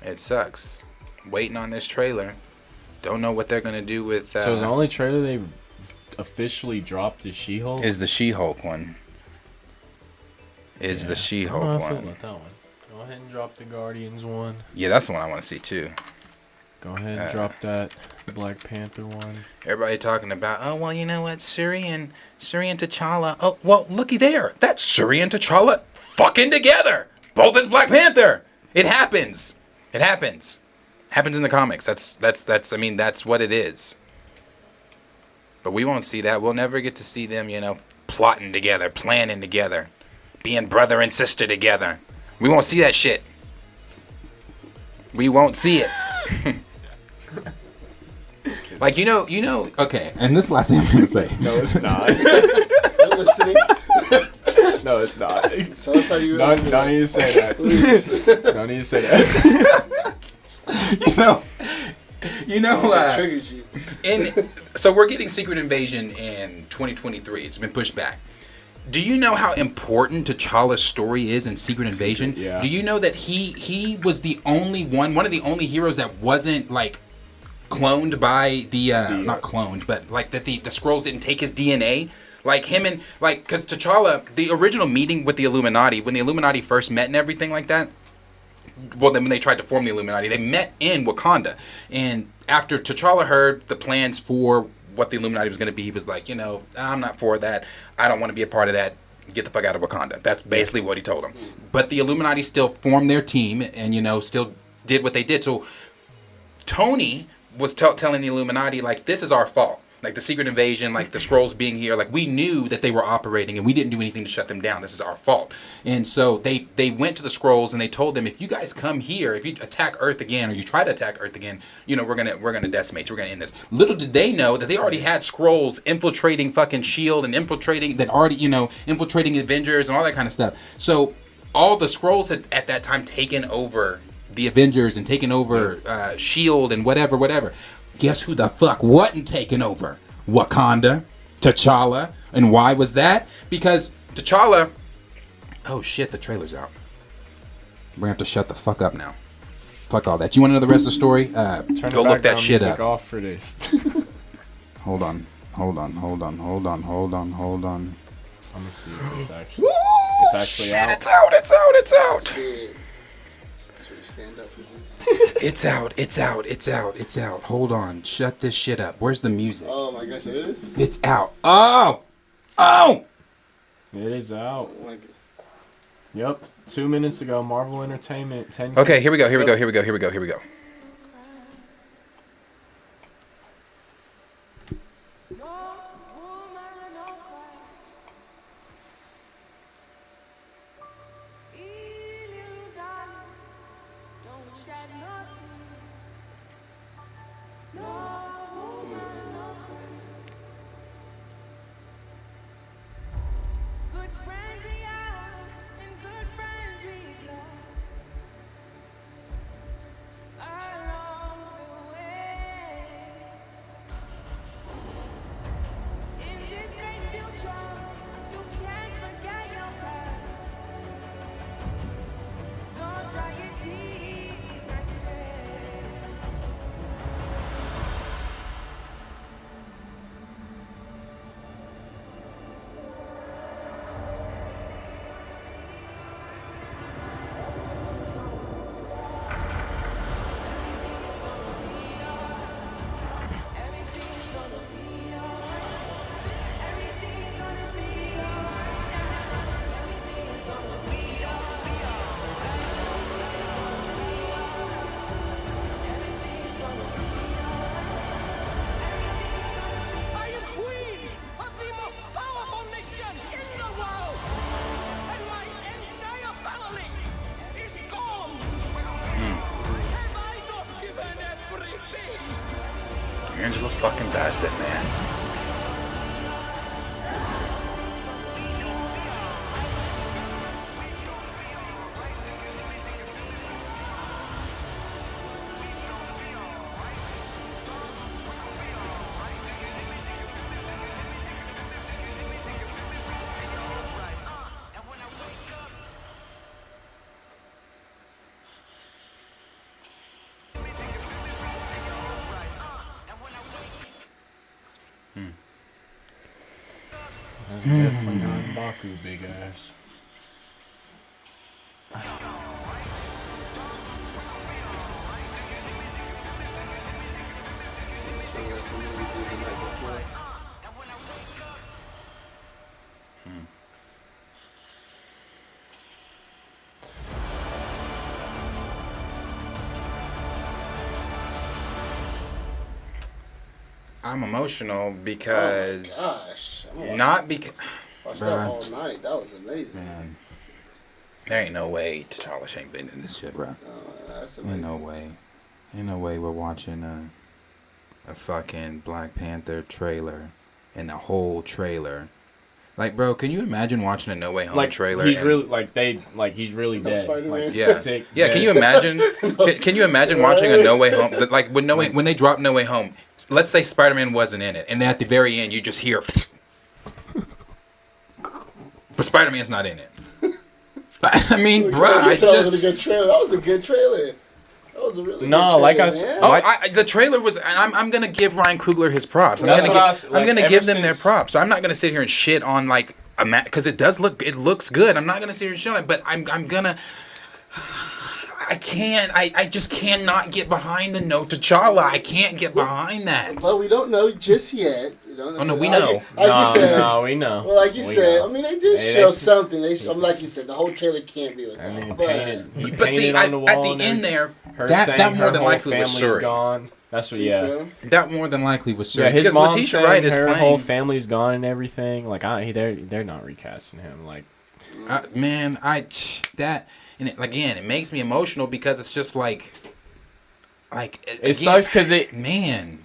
[SPEAKER 1] It sucks. Waiting on this trailer. Don't know what they're gonna do with.
[SPEAKER 3] So the only trailer they've officially dropped is She-Hulk?
[SPEAKER 1] Is the She-Hulk one. The She-Hulk
[SPEAKER 3] I don't know how I feel
[SPEAKER 1] one.
[SPEAKER 3] about that one. Go ahead and drop the Guardians one.
[SPEAKER 1] Yeah, that's the one I want to see too.
[SPEAKER 3] Go ahead and drop that Black Panther one.
[SPEAKER 1] Everybody talking about, oh, well, you know what, Suri and T'Challa. Oh, well, looky there. That's Suri and T'Challa fucking together. Both as Black Panther. It happens. It happens. Happens in the comics. That's I mean, that's what it is. But we won't see that. We'll never get to see them, plotting together, planning together, being brother and sister together. We won't see that shit. We won't see it. Like, okay, and this is the last thing I'm going to say.
[SPEAKER 3] No, it's not.
[SPEAKER 2] You're listening.
[SPEAKER 3] No, it's not.
[SPEAKER 2] So that's how you
[SPEAKER 3] Don't need to say that. Don't need to say that.
[SPEAKER 2] Triggered you.
[SPEAKER 1] So we're getting Secret Invasion in 2023. It's been pushed back. Do you know how important T'Challa's story is in Secret Invasion?
[SPEAKER 3] Yeah.
[SPEAKER 1] Do you know that he was the only one of the only heroes that wasn't like cloned by not cloned, but like that the Skrulls didn't take his DNA? Like him and because T'Challa, the original meeting with the Illuminati, when the Illuminati first met and everything like that. Well, then when they tried to form the Illuminati, they met in Wakanda. And after T'Challa heard the plans for what the Illuminati was going to be, he was like, I'm not for that. I don't want to be a part of that. Get the fuck out of Wakanda. That's basically what he told them. But the Illuminati still formed their team and, still did what they did. So Tony was telling the Illuminati, like, this is our fault. Like the Secret Invasion, like the Skrulls being here, like we knew that they were operating and we didn't do anything to shut them down. This is our fault. And so they went to the Skrulls and they told them, if you guys come here, if you attack Earth again or you try to attack Earth again, we're gonna decimate you. We're gonna end this. Little did they know that they already had Skrulls infiltrating fucking S.H.I.E.L.D. and infiltrating infiltrating Avengers and all that kind of stuff. So all the Skrulls had at that time taken over the Avengers and taken over S.H.I.E.L.D. and whatever. Guess who the fuck wasn't taking over? Wakanda, T'Challa. And why was that? Because T'Challa... Oh shit, the trailer's out. We're gonna have to shut the fuck up now. Fuck all that. You want to know the rest of the story? Go look that shit up.
[SPEAKER 3] Off for this.
[SPEAKER 1] Hold on. I'm
[SPEAKER 3] gonna see if it's actually... It's actually
[SPEAKER 1] shit,
[SPEAKER 3] out.
[SPEAKER 1] It's out.
[SPEAKER 2] Should we stand up for this?
[SPEAKER 1] It's out. Hold on. Shut this shit up. Where's the music?
[SPEAKER 2] Oh my gosh, it is?
[SPEAKER 1] It's out. Oh!
[SPEAKER 3] It is out.
[SPEAKER 2] Oh my God.
[SPEAKER 3] Yep. 2 minutes ago, Marvel Entertainment. 10.
[SPEAKER 1] Okay, here we go. Angela fucking Bassett, man.
[SPEAKER 3] That's definitely not Baku, big ass.
[SPEAKER 2] Swing up from what we did the night before.
[SPEAKER 1] I'm emotional because
[SPEAKER 2] Oh my gosh.
[SPEAKER 1] not because
[SPEAKER 2] Watched that all night. That was amazing.
[SPEAKER 1] man, there ain't no way T'Challa ain't been in this shit, bro.
[SPEAKER 2] That's amazing.
[SPEAKER 1] Ain't no way we're watching a fucking Black Panther trailer and the whole trailer. Like, bro, can you imagine watching a No Way Home trailer?
[SPEAKER 3] He's really he's really
[SPEAKER 2] No
[SPEAKER 3] dead.
[SPEAKER 2] Spider-Man.
[SPEAKER 1] Yeah. Can you imagine? Can you imagine watching a No Way Home? Like when they drop No Way Home, let's say Spider-Man wasn't in it, and then at the very end you just hear, but Spider-Man's not in it. I mean, bro,
[SPEAKER 2] That was a good trailer. That was a good trailer. That was a really good trailer,
[SPEAKER 3] like I
[SPEAKER 2] man.
[SPEAKER 3] said,
[SPEAKER 1] the trailer was, and I'm gonna give Ryan Coogler his props. I'm gonna give them their props. So I'm not gonna sit here and shit on like because it looks good. I'm not gonna sit here and shit on it, but I'm gonna. I just cannot get behind the no T'Challa. I can't get behind that.
[SPEAKER 2] But we don't know just yet.
[SPEAKER 1] Oh no, we know.
[SPEAKER 3] We know.
[SPEAKER 2] Well, like you said, I mean, they did show something. Like you said, the whole trailer can't be with that.
[SPEAKER 1] But see, at the end there, that more than likely was Shuri.
[SPEAKER 3] Gone. That's what. Yeah.
[SPEAKER 2] So?
[SPEAKER 1] That more than likely was Shuri.
[SPEAKER 3] Yeah, his
[SPEAKER 1] because
[SPEAKER 3] mom
[SPEAKER 1] Letitia Wright is
[SPEAKER 3] her
[SPEAKER 1] playing.
[SPEAKER 3] whole family's gone and everything. Like, they're not recasting him. Like,
[SPEAKER 1] man, and again, it makes me emotional because it's just like
[SPEAKER 3] it sucks because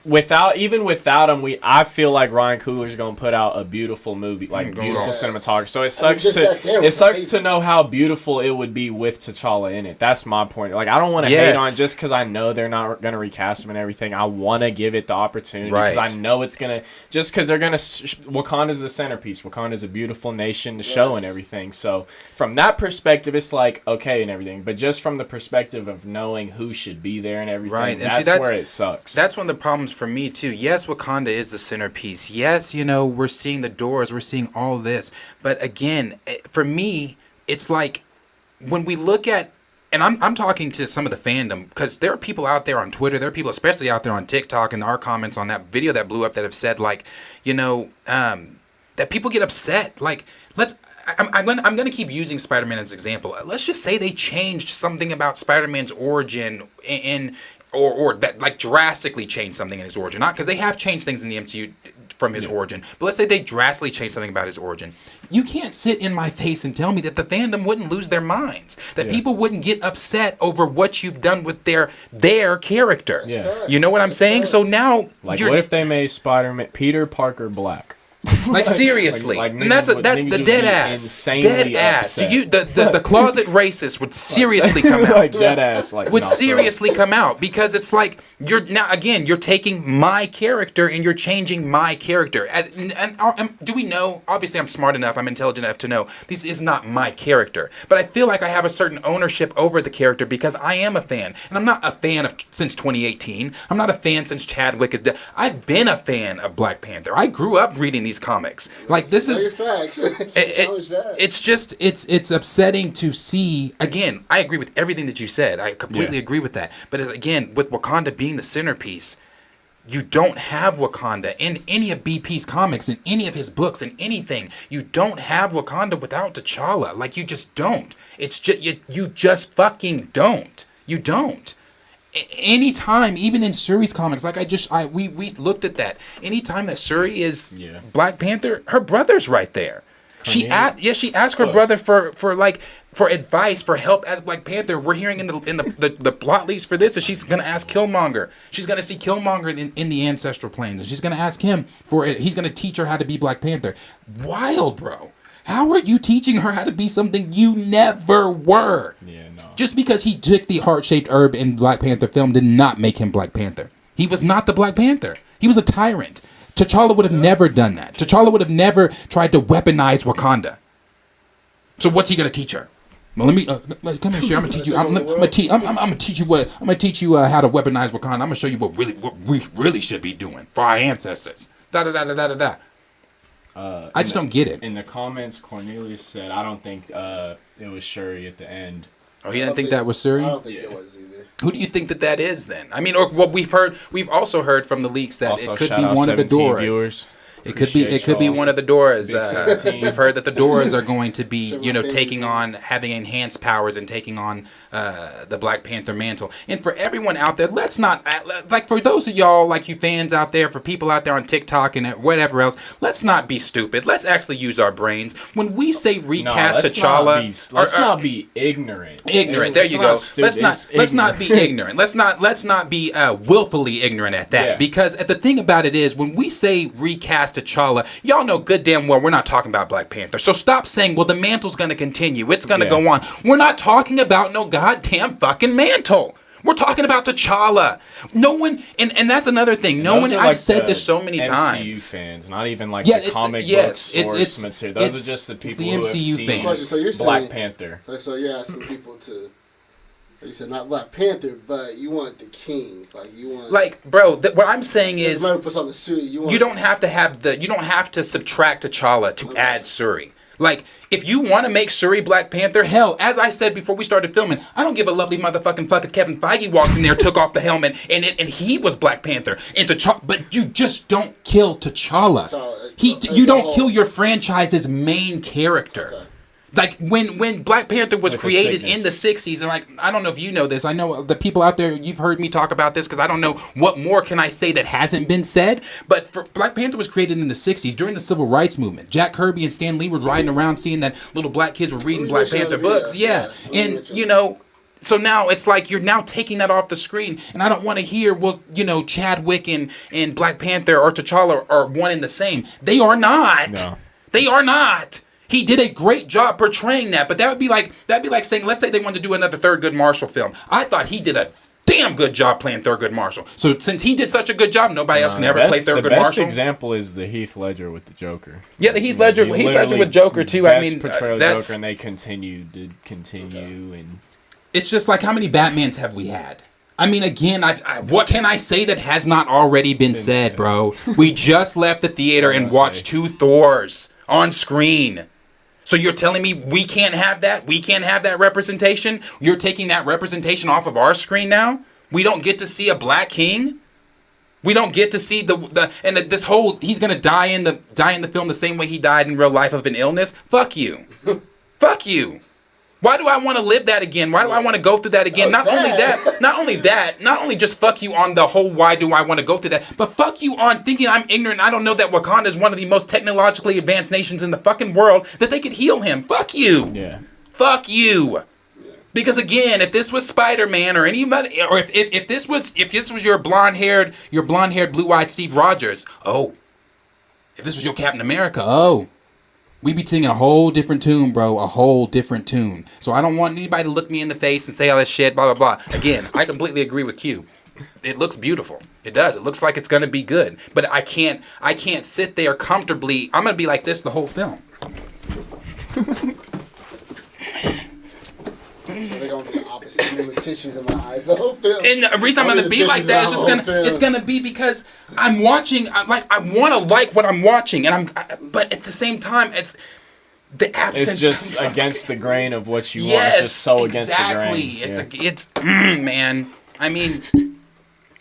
[SPEAKER 3] without him, I feel like Ryan Coogler's gonna put out a beautiful movie, like beautiful cinematography. So it sucks to know how beautiful it would be with T'Challa in it. That's my point. Like, I don't want to hate on it just because I know they're not gonna recast him and everything. I want to give it the opportunity because I know it's gonna because they're gonna. Wakanda's the centerpiece. Wakanda's a beautiful nation to show and everything. So from that perspective, it's like okay and everything. But just from the perspective of knowing who should be there and everything. Right, and that's where it sucks.
[SPEAKER 1] That's one of the problems for me too. Yes, Wakanda is the centerpiece. Yes, we're seeing the doors, we're seeing all this. But again, for me, it's like when we look at, and I'm talking to some of the fandom because there are people out there on Twitter, there are people especially out there on TikTok and our comments on that video that blew up that have said like, that people get upset. Like, I'm going to keep using Spider-Man as an example. Let's just say they changed something about Spider-Man's origin or that like drastically changed something in his origin. Not because they have changed things in the MCU from his origin, but let's say they drastically changed something about his origin. You can't sit in my face and tell me that the fandom wouldn't lose their minds, that people wouldn't get upset over what you've done with their character.
[SPEAKER 3] Yeah.
[SPEAKER 1] You know what I'm saying? So now,
[SPEAKER 3] like, what if they made Spider-Man Peter Parker black?
[SPEAKER 1] Like seriously, and that's the dead ass.
[SPEAKER 3] Upset.
[SPEAKER 1] Do you the closet racist would seriously come out?
[SPEAKER 3] Like dead ass, like
[SPEAKER 1] would seriously come out because it's like you're taking my character and you're changing my character. And do we know? Obviously, I'm smart enough, I'm intelligent enough to know this is not my character. But I feel like I have a certain ownership over the character because I am a fan, and I'm not a fan since 2018. I'm not a fan since Chadwick is dead. I've been a fan of Black Panther. I grew up reading these comics. Like this is
[SPEAKER 2] facts.
[SPEAKER 1] It's upsetting to see. Again, I agree with everything that you said. I completely agree with that. But again, with Wakanda being the centerpiece, you don't have Wakanda in any of BP's comics, in any of his books, in anything. You don't have Wakanda without T'Challa. Like you just don't. It's just you just fucking don't. You don't. Anytime, even in Shuri's comics, like we looked at that. Anytime that Shuri is Black Panther, her brother's right there. She asked her brother for advice, for help as Black Panther. We're hearing in the plot leads for this, and she's gonna ask Killmonger. She's gonna see Killmonger in the ancestral planes, and she's gonna ask him for it. He's gonna teach her how to be Black Panther. Wild, bro. How are you teaching her how to be something you never were? Yeah, no. Just because he took the heart-shaped herb in Black Panther film did not make him Black Panther. He was not the Black Panther. He was a tyrant. T'Challa would have never done that. T'Challa would have never tried to weaponize Wakanda. So what's he gonna teach her? Well, let me come here, Sherry. I'm gonna teach you. I'm gonna teach you how to weaponize Wakanda. I'm gonna show you what we really should be doing for our ancestors. Da da da da da da. I just don't get it.
[SPEAKER 3] In the comments, Cornelius said, "I don't think it was Shuri at the end."
[SPEAKER 1] Oh, he didn't think that was Shuri?
[SPEAKER 2] I don't think it was either.
[SPEAKER 1] Who do you think that is then? I mean, or what we've also heard from the leaks that it could be one of the Doras. It could be one of the Doors.
[SPEAKER 3] Big 17.
[SPEAKER 1] We've heard that the Doors are going to be, taking on, having enhanced powers and taking on the Black Panther mantle. And for everyone out there, let's not, like for those of y'all, like you fans out there, for people out there on TikTok and whatever else, let's not be stupid. Let's actually use our brains. When we say recast T'Challa,
[SPEAKER 3] let's not be ignorant.
[SPEAKER 1] Ignorant. There you go. Let's not be ignorant. Let's not be willfully ignorant at that.
[SPEAKER 3] Yeah.
[SPEAKER 1] Because the thing about it is, when we say recast T'Challa, y'all know good damn well we're not talking about Black Panther. So stop saying, well, the mantle's going to continue. It's going to go on. We're not talking about no goddamn fucking mantle. We're talking about T'Challa. No one, and that's another thing. No one. I've said this so many times.
[SPEAKER 3] MCU fans, not even like the comic book source material. Those are just the people who have seen
[SPEAKER 1] fans.
[SPEAKER 2] So you're
[SPEAKER 3] Black
[SPEAKER 2] saying,
[SPEAKER 3] Panther.
[SPEAKER 2] So you're asking people to. You said not Black Panther, but you want the king. Like you want.
[SPEAKER 1] Like, bro, what I'm saying is,
[SPEAKER 2] somebody puts on the suit. You
[SPEAKER 1] don't have to subtract T'Challa to add Shuri. Like, if you want to make Shuri Black Panther, hell, as I said before we started filming, I don't give a lovely motherfucking fuck if Kevin Feige walked in there, took off the helmet, and he was Black Panther. And T'Challa, but you just don't kill T'Challa. You don't kill your franchise's main character. Okay. Like, when Black Panther was created in the 60s, and like, I don't know if you know this, I know the people out there, you've heard me talk about this, because I don't know what more can I say that hasn't been said, but Black Panther was created in the 60s, during the Civil Rights Movement. Jack Kirby and Stan Lee were riding around seeing that little black kids were reading Black Panther books, and, so now it's like you're now taking that off the screen, and I don't want to hear, well, Chadwick and Black Panther or T'Challa are one and the same. They are not. No. They are not. He did a great job portraying that, but that'd be like saying, let's say they wanted to do another Thurgood Marshall film. I thought he did a damn good job playing Thurgood Marshall. So since he did such a good job, nobody else can ever play Thurgood Marshall.
[SPEAKER 3] The best example is the Heath Ledger with the Joker.
[SPEAKER 1] Yeah, the Heath Ledger with Joker too. I mean,
[SPEAKER 3] portrayal of Joker, and they continue, and
[SPEAKER 1] it's just like, how many Batmans have we had? I mean, again, what can I say that has not already been said, bro? We just left the theater and watched 2 Thors on screen. So you're telling me we can't have that? We can't have that representation? You're taking that representation off of our screen now? We don't get to see a Black King? We don't get to see this whole, he's gonna die in the film the same way he died in real life of an illness? Fuck you. Fuck you. Why do I want to live that again? Why do I want to go through that again? Not only just fuck you on the whole why do I want to go through that, but fuck you on thinking I'm ignorant. I don't know that Wakanda is one of the most technologically advanced nations in the fucking world, that they could heal him. Fuck you.
[SPEAKER 3] Yeah.
[SPEAKER 1] Fuck you. Because again, if this was Spider-Man or anybody, or if this was your blonde-haired, blue-eyed Steve Rogers, if this was your Captain America, we'd be singing a whole different tune, bro. A whole different tune. So I don't want anybody to look me in the face and say all that shit, blah, blah, blah. Again, I completely agree with Q. It looks beautiful. It does. It looks like it's going to be good. But I can't sit there comfortably. I'm going to be like this the whole film.
[SPEAKER 2] So they're going to be the opposite. Me with tissues in my eyes the whole film.
[SPEAKER 1] And the reason I'm going to be like that is it's going to be because I'm watching. I want to like what I'm watching, but at the same time, it's the absence.
[SPEAKER 3] It's just against the grain of what you want. It's just so against the grain.
[SPEAKER 1] It's man. I mean,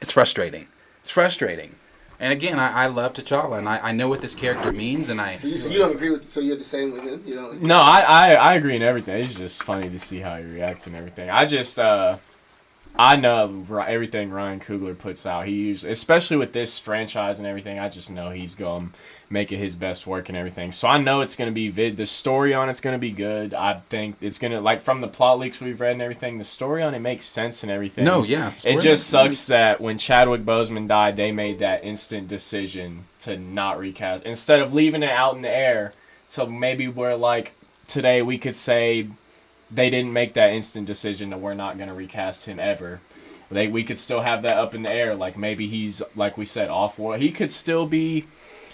[SPEAKER 1] it's frustrating. It's frustrating. And again, I love T'Challa, and I know what this character means, and
[SPEAKER 2] So you don't agree with? So you're the same with him? You don't agree?
[SPEAKER 3] No, I agree in everything. It's just funny to see how he reacts and everything. I know everything Ryan Coogler puts out. He usually, especially with this franchise and everything, I just know he's going to make it his best work and everything. So I know it's going to be the story on it's going to be good. I think it's going to, like, from the plot leaks we've read and everything, the story on it makes sense and everything.
[SPEAKER 1] No, yeah.
[SPEAKER 3] It just sucks that when Chadwick Boseman died, they made that instant decision to not recast. Instead of leaving it out in the air till maybe we're like, today we could say they didn't make that instant decision that we're not going to recast him ever. We could still have that up in the air. Like, maybe he's, like we said, off-world. He could still be...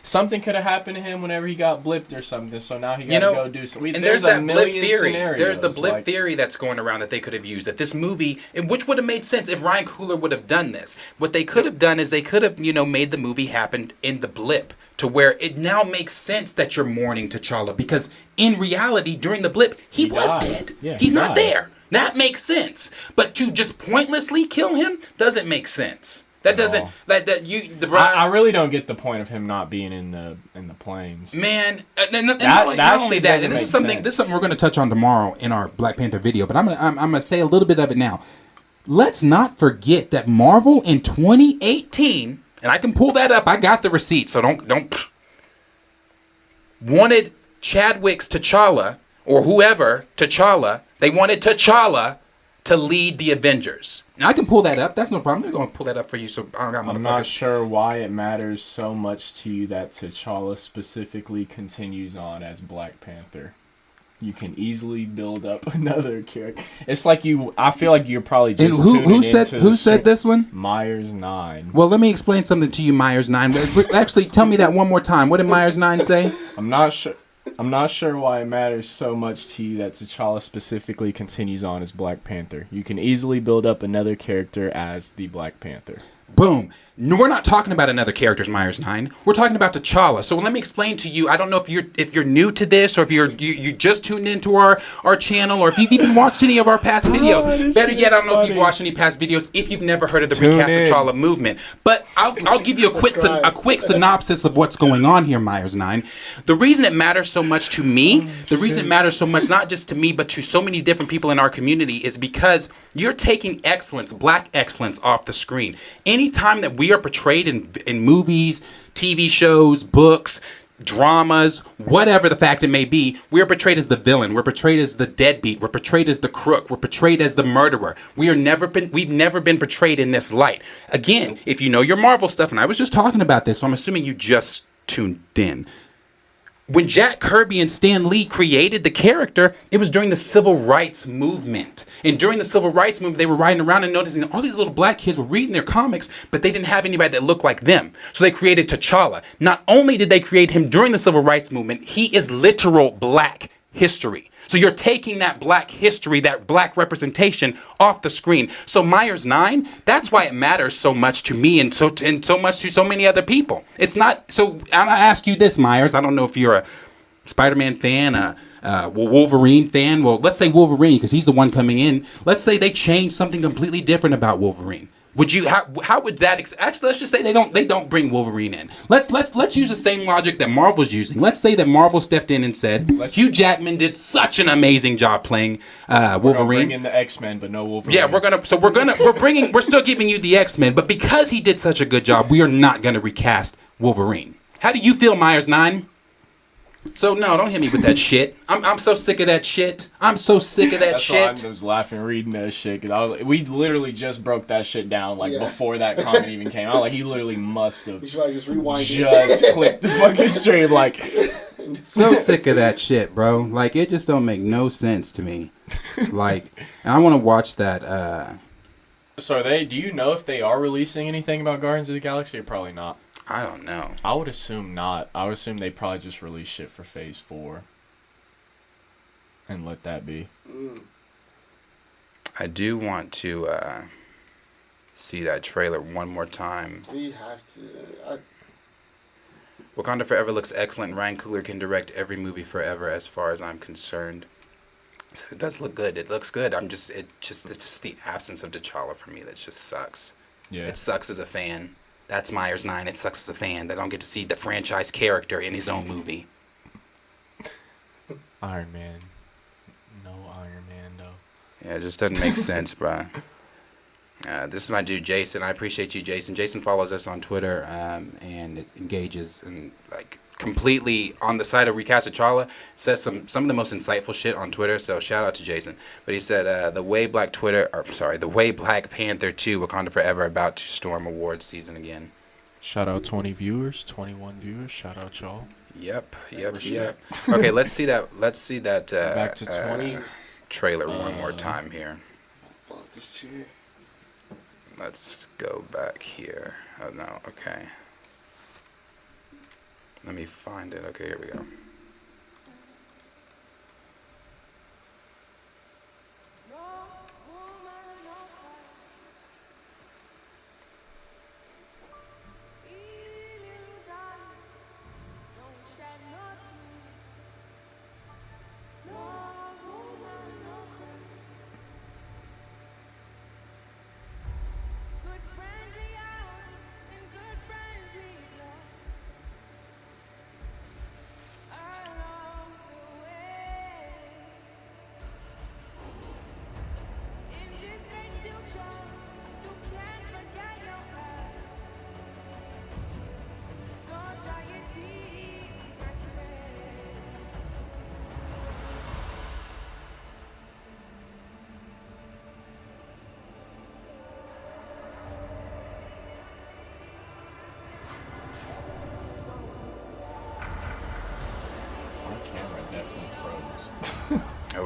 [SPEAKER 3] Something could have happened to him whenever he got blipped or something, so now he got to go do something.
[SPEAKER 1] And there's that blip theory. There's the blip theory that's going around that they could have used. That this movie, which would have made sense if Ryan Coogler would have done this. What they could have done is they could have, made the movie happen in the blip, to where it now makes sense that you're mourning T'Challa, because in reality, during the blip, he was dead.
[SPEAKER 3] Yeah,
[SPEAKER 1] he's not there. That makes sense. But to just pointlessly kill him doesn't make sense. That doesn't that you the
[SPEAKER 3] I really don't get the point of him not being in the planes.
[SPEAKER 1] Man, not only that, and this is something
[SPEAKER 6] we're going to touch on tomorrow in our Black Panther video, but I'm gonna say a little bit of it now. Let's not forget that Marvel in 2018, and I can pull that up. I got the receipt, so don't wanted Chadwick's T'Challa or whoever T'Challa. They wanted T'Challa to lead the Avengers. Now, I can pull that up. That's no problem. I'm going to pull that up for you. So I'm
[SPEAKER 3] not sure why it matters so much to you that T'Challa specifically continues on as Black Panther. You can easily build up another character. It's like I feel like you're probably just
[SPEAKER 6] who said this one?
[SPEAKER 3] Myers 9.
[SPEAKER 6] Well, let me explain something to you, Myers 9. Actually, tell me that one more time. What did Myers 9 say?
[SPEAKER 3] I'm not sure why it matters so much to you that T'Challa specifically continues on as Black Panther. You can easily build up another character as the Black Panther.
[SPEAKER 6] Boom. No, we're not talking about another character's Myers 9. We're talking about T'Challa. So let me explain to you. I don't know if you're new to this or if you just tuned into our channel or if you've even watched any of our past videos. Better yet, I don't know if you've watched any past videos if you've never heard of the Recast T'Challa movement. But I'll give you a quick synopsis of what's going on here, Myers 9. The reason it matters so much to me, the reason it matters so much not just to me but to so many different people in our community is because you're taking excellence, black excellence off the screen. Anytime that we are portrayed in movies, TV shows, books, dramas, whatever the fact it may be, we are portrayed as the villain. We're portrayed as the deadbeat. We're portrayed as the crook. We're portrayed as the murderer. We've never been portrayed in this light. Again, if you know your Marvel stuff, and I was just talking about this, so I'm assuming you just tuned in. When Jack Kirby and Stan Lee created the character, it was during the Civil Rights Movement. And during the Civil Rights Movement, they were riding around and noticing all these little black kids were reading their comics, but they didn't have anybody that looked like them. So they created T'Challa. Not only did they create him during the Civil Rights Movement, he is literal black history. So you're taking that black history, that black representation off the screen. So Myers 9, that's why it matters so much to me and so much to so many other people. It's not, so I'll ask you this, Myers. I don't know if you're a Spider-Man fan, Wolverine fan. Well, let's say Wolverine because he's the one coming in. Let's say they change something completely different about Wolverine. Would you how would that actually let's just say they don't bring Wolverine in. Let's use the same logic that Marvel's using. Let's say that Marvel stepped in and said Hugh Jackman did such an amazing job playing Wolverine.
[SPEAKER 3] We're gonna bring in the X-Men, but no Wolverine.
[SPEAKER 6] Yeah, we're still giving you the X-Men, but because he did such a good job, we are not gonna recast Wolverine. How do you feel, Myers 9? So no, don't hit me with that shit. I'm so sick of that shit. I'm so sick of that shit.
[SPEAKER 3] That's why I was laughing reading that shit because we literally just broke that shit down before that comment even came out. Like he literally must have.
[SPEAKER 2] You should just rewind.
[SPEAKER 3] Just click the fucking stream like.
[SPEAKER 6] So sick of that shit, bro. Like it just don't make no sense to me. Like, and I want to watch that.
[SPEAKER 3] So do you know if they are releasing anything about Guardians of the Galaxy or probably not?
[SPEAKER 1] I don't know.
[SPEAKER 3] I would assume not. I would assume they probably just release shit for Phase 4. And let that be.
[SPEAKER 1] I do want to see that trailer one more time.
[SPEAKER 2] We have to.
[SPEAKER 1] Wakanda Forever looks excellent. Ryan Coogler can direct every movie forever as far as I'm concerned. So it does look good. It looks good. It's just the absence of T'Challa for me that just sucks.
[SPEAKER 3] Yeah.
[SPEAKER 1] It sucks as a fan. That's Myers 9. It sucks as a fan that I don't get to see the franchise character in his own movie.
[SPEAKER 3] Iron Man. No Iron Man, though.
[SPEAKER 1] Yeah, it just doesn't make sense, bro. This is my dude, Jason. I appreciate you, Jason. Jason follows us on Twitter and it engages and completely on the side of Recast T'Challa. Says some of the most insightful shit on Twitter. So shout out to Jason. But he said the way Black Panther 2 Wakanda Forever about to storm awards season again.
[SPEAKER 3] Shout out 20 viewers, 21 viewers. Shout out y'all.
[SPEAKER 1] Yep. Okay, let's see that.
[SPEAKER 3] Back to 20
[SPEAKER 1] trailer one more time here.
[SPEAKER 2] Fuck this chair.
[SPEAKER 1] Let's go back here. Oh no. Okay. Let me find it. Okay, here we go.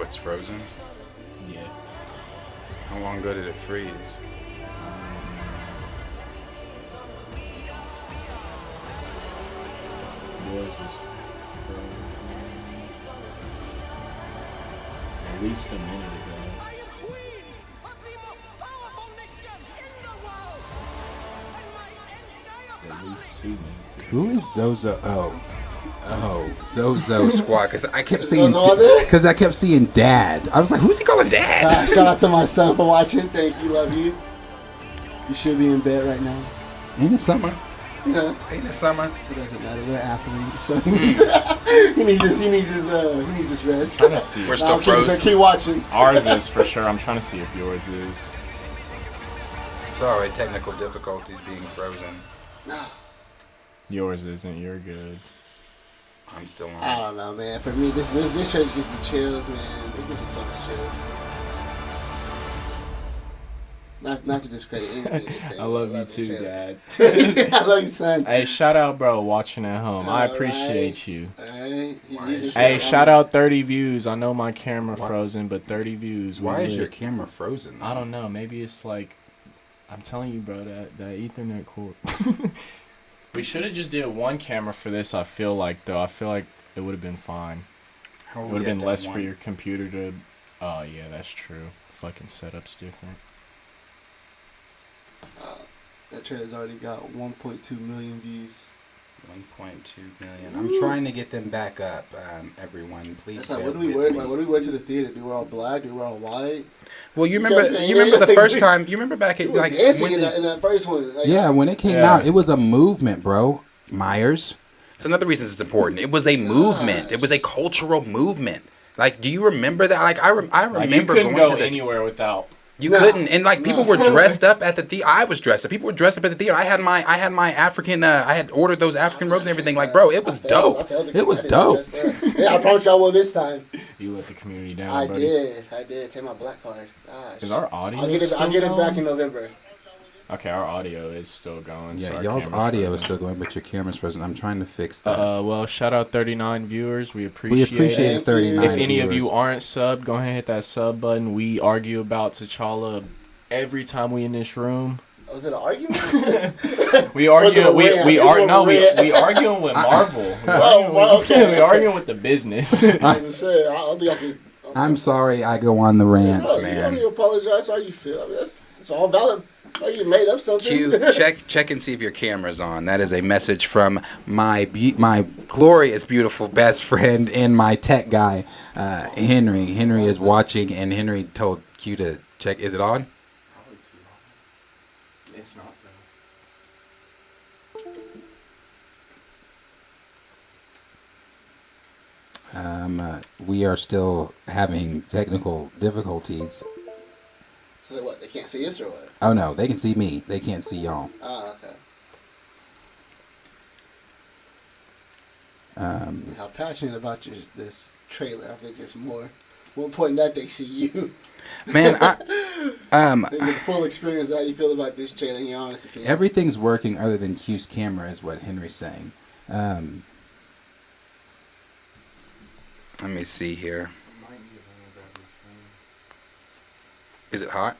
[SPEAKER 6] it's frozen.
[SPEAKER 3] Yeah.
[SPEAKER 6] How long ago did it freeze?
[SPEAKER 3] Yours is frozen. At least a minute ago.
[SPEAKER 7] I am queen of the most powerful nation in the world. And my entire
[SPEAKER 3] At least 2 minutes ago.
[SPEAKER 6] Who is Zozo? Oh, Zozo Squad. Because I kept seeing,
[SPEAKER 2] Zozo on there?
[SPEAKER 6] because I kept seeing Dad. I was like, who's he calling Dad?
[SPEAKER 2] Shout out to my son for watching. Thank you, love you. You should be in bed right now.
[SPEAKER 6] Ain't it summer?
[SPEAKER 2] Yeah.
[SPEAKER 6] Ain't it summer?
[SPEAKER 2] It doesn't matter. We're athletes, so he needs his rest.
[SPEAKER 3] I'm trying to see.
[SPEAKER 6] We're still frozen.
[SPEAKER 2] Keep watching.
[SPEAKER 3] Ours is for sure. I'm trying to see if yours is.
[SPEAKER 6] Sorry, technical difficulties being frozen.
[SPEAKER 3] Yours isn't. You're good.
[SPEAKER 6] I'm still
[SPEAKER 2] I
[SPEAKER 6] on.
[SPEAKER 2] don't know, man. For me, this should just be chills, man. It gives me so much chills. Not to discredit anything you're saying.
[SPEAKER 3] I love you
[SPEAKER 2] this
[SPEAKER 3] too,
[SPEAKER 2] trailer.
[SPEAKER 3] Dad.
[SPEAKER 2] I love you, son.
[SPEAKER 3] Hey, shout out, bro, watching at home. I
[SPEAKER 2] All
[SPEAKER 3] appreciate you.
[SPEAKER 2] Alright.
[SPEAKER 3] Hey, shout out 30 views. I know my camera frozen, but 30 views.
[SPEAKER 6] Why
[SPEAKER 3] we
[SPEAKER 6] is
[SPEAKER 3] lit.
[SPEAKER 6] your camera frozen?
[SPEAKER 3] I don't know. Maybe it's like, I'm telling you, bro, that Ethernet cord. We should have just did one camera for this. I feel like though. I feel like it would have been fine.
[SPEAKER 6] How are
[SPEAKER 3] It
[SPEAKER 6] we
[SPEAKER 3] would have
[SPEAKER 6] at
[SPEAKER 3] been
[SPEAKER 6] that
[SPEAKER 3] less
[SPEAKER 6] one?
[SPEAKER 3] for your computer to. Oh yeah, that's true. Fucking setup's different.
[SPEAKER 2] That trailer's already got 1.2 million views.
[SPEAKER 6] 1.2 million. I'm trying to get them back up. Everyone, please.
[SPEAKER 2] That's like,
[SPEAKER 6] bear
[SPEAKER 2] what do we
[SPEAKER 6] with
[SPEAKER 2] wear?
[SPEAKER 6] me.
[SPEAKER 2] Like, what do we wear to the theater? Do we wear all black? Do we wear all white?
[SPEAKER 6] Well, you
[SPEAKER 2] You
[SPEAKER 6] remember?
[SPEAKER 2] kept-
[SPEAKER 6] You remember the
[SPEAKER 2] yeah,
[SPEAKER 6] first
[SPEAKER 2] we-
[SPEAKER 6] time? You remember back
[SPEAKER 2] We
[SPEAKER 6] at
[SPEAKER 2] were
[SPEAKER 6] like
[SPEAKER 2] dancing
[SPEAKER 6] when
[SPEAKER 2] in
[SPEAKER 6] the-
[SPEAKER 2] that first one. Like,
[SPEAKER 6] yeah, when it came
[SPEAKER 3] Yeah.
[SPEAKER 6] out, it was a movement, bro. Myers. It's another reason it's important. It was a movement. It was a cultural movement. Like, do you remember that? Like, I remember
[SPEAKER 3] Like, you couldn't
[SPEAKER 6] going
[SPEAKER 3] go
[SPEAKER 6] to the.
[SPEAKER 3] anywhere without.
[SPEAKER 6] You
[SPEAKER 2] No.
[SPEAKER 6] couldn't, and like people
[SPEAKER 2] No.
[SPEAKER 6] were dressed up at the theater. I was dressed up. People were dressed up at the theater. I had my African. I had ordered those African robes and everything. Like, bro, it was dope. It was dope.
[SPEAKER 2] Yeah, I promise you I will this time.
[SPEAKER 3] You let the community down,
[SPEAKER 2] I
[SPEAKER 3] buddy.
[SPEAKER 2] did. Take my black card. Gosh.
[SPEAKER 3] Is our audio
[SPEAKER 2] I'll get it
[SPEAKER 3] still
[SPEAKER 2] back
[SPEAKER 3] going?
[SPEAKER 2] in November.
[SPEAKER 3] Okay, our audio is still going. so
[SPEAKER 6] Yeah,
[SPEAKER 3] our
[SPEAKER 6] y'all's
[SPEAKER 3] camera's
[SPEAKER 6] audio
[SPEAKER 3] frozen.
[SPEAKER 6] is still going, but your camera's frozen. I'm trying to fix that.
[SPEAKER 3] Well, shout out 39 viewers. We
[SPEAKER 6] we
[SPEAKER 3] appreciate
[SPEAKER 6] appreciate
[SPEAKER 3] it.
[SPEAKER 6] 39.
[SPEAKER 3] If any of you
[SPEAKER 6] viewers.
[SPEAKER 3] aren't subbed, go ahead and hit that sub button. We argue about T'Challa every time we in this room.
[SPEAKER 2] Was it an argument?
[SPEAKER 3] We argue.
[SPEAKER 2] a
[SPEAKER 3] We
[SPEAKER 2] rant?
[SPEAKER 3] we
[SPEAKER 2] It was
[SPEAKER 3] are
[SPEAKER 2] a
[SPEAKER 3] no. We
[SPEAKER 2] rant.
[SPEAKER 3] arguing with Marvel. We
[SPEAKER 2] Oh,
[SPEAKER 3] arguing
[SPEAKER 2] well,
[SPEAKER 3] with-
[SPEAKER 2] okay.
[SPEAKER 3] We arguing with the business.
[SPEAKER 2] Like I said, I don't think I can.
[SPEAKER 6] I'm sorry I go on the rants,
[SPEAKER 2] You don't
[SPEAKER 6] man.
[SPEAKER 2] need to apologize for how you feel. I mean, it's all valid. Like you made up something.
[SPEAKER 6] Q, check and see if your camera's on. That is a message from my glorious, beautiful best friend and my tech guy, Henry. Henry is watching, and Henry told Q to check. Is it on?
[SPEAKER 3] It's not
[SPEAKER 6] We are still having technical difficulties.
[SPEAKER 2] So they what? They can't see us or what?
[SPEAKER 6] Oh no, they can see me. They can't see y'all.
[SPEAKER 2] Oh, okay. How passionate about this trailer? I think it's more important that they see you.
[SPEAKER 6] Man,
[SPEAKER 2] They get the full experience of how you feel about this trailer. In your honest opinion.
[SPEAKER 6] everything's working other than Q's camera, is what Henry's saying. Let me see here. Is it hot?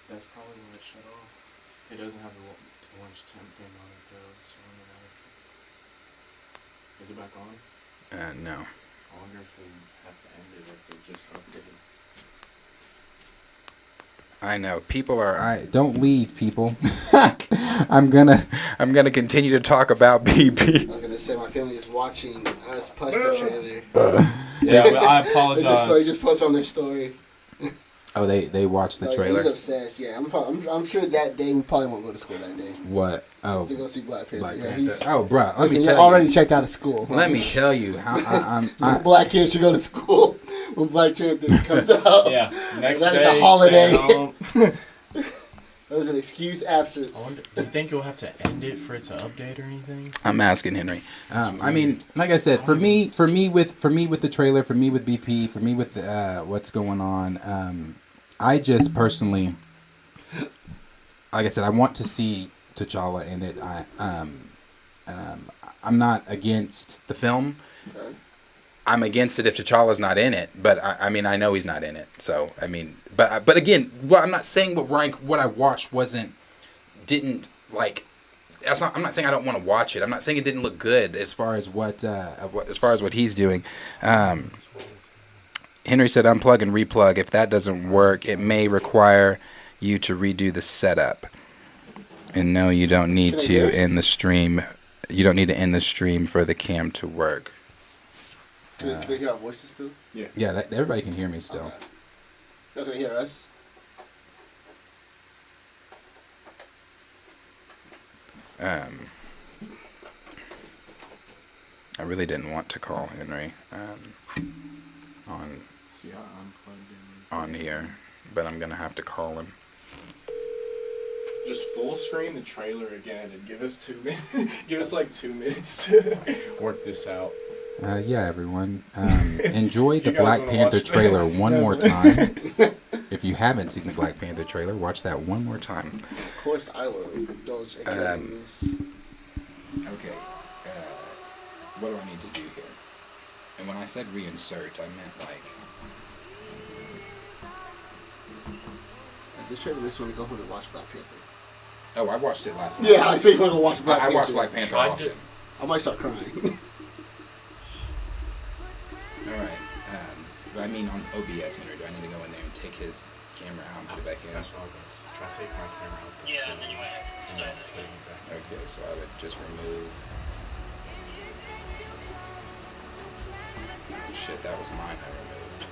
[SPEAKER 3] That's probably when it shut off. It doesn't have the orange temp thing on it though, so I don't know. Is it back on?
[SPEAKER 6] No.
[SPEAKER 3] I wonder if we have to end it or if it just updated.
[SPEAKER 6] I know people are. Don't leave, people. I'm gonna continue to talk about BP.
[SPEAKER 2] I was gonna say my family is watching us plus the trailer.
[SPEAKER 3] Yeah, but I
[SPEAKER 2] They
[SPEAKER 3] apologize.
[SPEAKER 2] just post on their story.
[SPEAKER 6] Oh, they watched the
[SPEAKER 2] Like,
[SPEAKER 6] trailer.
[SPEAKER 2] He's obsessed. Yeah, I'm sure that day we probably won't go to school that day
[SPEAKER 6] What? Oh,
[SPEAKER 2] to go see Black Panther.
[SPEAKER 6] Black
[SPEAKER 2] Yeah,
[SPEAKER 6] Panther.
[SPEAKER 2] he's,
[SPEAKER 6] Oh, bro, let
[SPEAKER 2] listen,
[SPEAKER 6] me
[SPEAKER 2] you're
[SPEAKER 6] tell
[SPEAKER 2] already
[SPEAKER 6] you.
[SPEAKER 2] checked out of school.
[SPEAKER 6] Let me tell you how
[SPEAKER 2] Black kids should go to school when Black Panther comes out.
[SPEAKER 3] Yeah, next
[SPEAKER 2] That
[SPEAKER 3] day.
[SPEAKER 2] is a holiday.
[SPEAKER 3] stay home.
[SPEAKER 2] That was an excuse
[SPEAKER 3] I
[SPEAKER 2] absence.
[SPEAKER 3] wonder, do you think you'll have to end it for it to update or anything?
[SPEAKER 6] I'm asking Henry. I mean, like I said, for me with the trailer, for me with BP, for me with what's going on, I just personally, like I said, I want to see T'Challa in it. I'm not against the film.
[SPEAKER 2] Okay.
[SPEAKER 6] I'm against it if T'Challa's not in it, but I mean I know he's not in it, so I mean, but again, well, I'm not saying what I watched didn't like. I'm not saying I don't want to watch it. I'm not saying it didn't look good as far as what he's doing. Henry said unplug and replug. If that doesn't work, it may require you to redo the setup. And no, you don't need to end the stream. You don't need to end the stream for the cam to work.
[SPEAKER 2] Can they hear our voices still?
[SPEAKER 6] Yeah, everybody can hear me still.
[SPEAKER 2] Okay. Y'all can hear us?
[SPEAKER 6] I really didn't want to call Henry on here, but I'm gonna have to call him.
[SPEAKER 3] Just full screen the trailer again and give us 2 minutes. Give us like 2 minutes to work this out.
[SPEAKER 6] Yeah, everyone. Enjoy the
[SPEAKER 3] You guys
[SPEAKER 6] Black
[SPEAKER 3] wanna
[SPEAKER 6] Panther
[SPEAKER 3] watch that?
[SPEAKER 6] trailer one more time. If you haven't seen the Black Panther trailer, watch that one more time.
[SPEAKER 2] Of course I will indulge again in this.
[SPEAKER 6] Okay. What do I need to do here? And when I said reinsert, I meant like...
[SPEAKER 2] This trailer makes me want to go home and watch Black Panther.
[SPEAKER 6] Oh, I watched it last night.
[SPEAKER 2] Yeah, I say you want to go watch Black Panther.
[SPEAKER 6] I watched Black Panther often.
[SPEAKER 2] I might start crying.
[SPEAKER 6] Alright. But I mean on OBS, Henry, do I need to go in there and take his camera out and put it back in?
[SPEAKER 3] That's what I'm going to try to take my camera out the
[SPEAKER 8] Yeah,
[SPEAKER 3] scene
[SPEAKER 8] and then you might have to
[SPEAKER 3] and then
[SPEAKER 8] decide
[SPEAKER 3] put it back.
[SPEAKER 6] Okay, so I would just remove... Oh shit, that was mine I removed.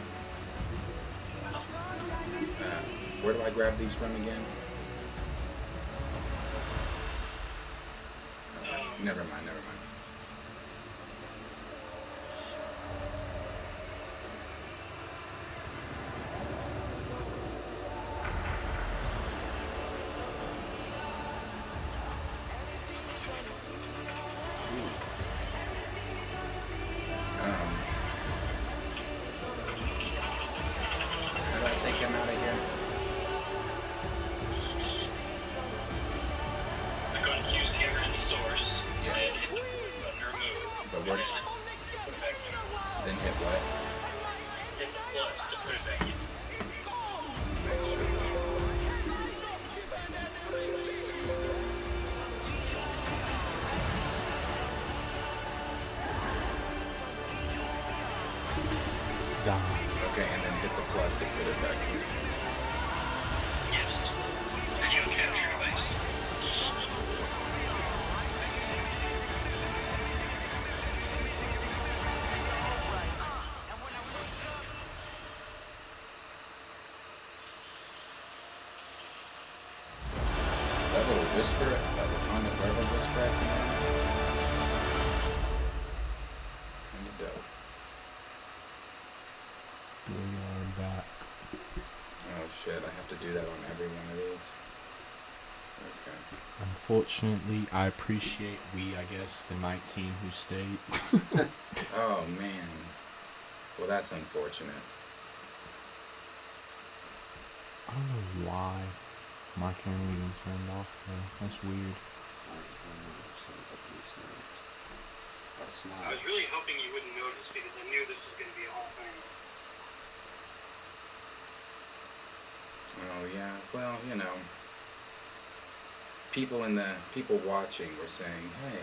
[SPEAKER 6] Where do I grab these from again? Never mind. How do I take him out of here?
[SPEAKER 8] I'm going to use the camera in the source.
[SPEAKER 6] Yeah.
[SPEAKER 8] And hit the button to remove.
[SPEAKER 6] But where?
[SPEAKER 8] Put it back in.
[SPEAKER 6] Then hit what?
[SPEAKER 8] Hit the plus to put it back in.
[SPEAKER 6] Okay, and then hit the plus to put it back in.
[SPEAKER 8] Yes. Video capture device.
[SPEAKER 6] That little whisper, that Wakanda Forever whisper at the end. Kinda dope.
[SPEAKER 3] We are back.
[SPEAKER 6] Oh shit, I have to do that on every one of these. Okay.
[SPEAKER 3] Unfortunately, I appreciate I guess, the 19 who stayed.
[SPEAKER 6] Oh man. Well, that's unfortunate.
[SPEAKER 3] I don't know why my camera even turned off though. That's weird.
[SPEAKER 8] I was really hoping you wouldn't notice because I knew this was going to be a whole thing.
[SPEAKER 6] Oh yeah. Well, you know, people watching were saying, "Hey,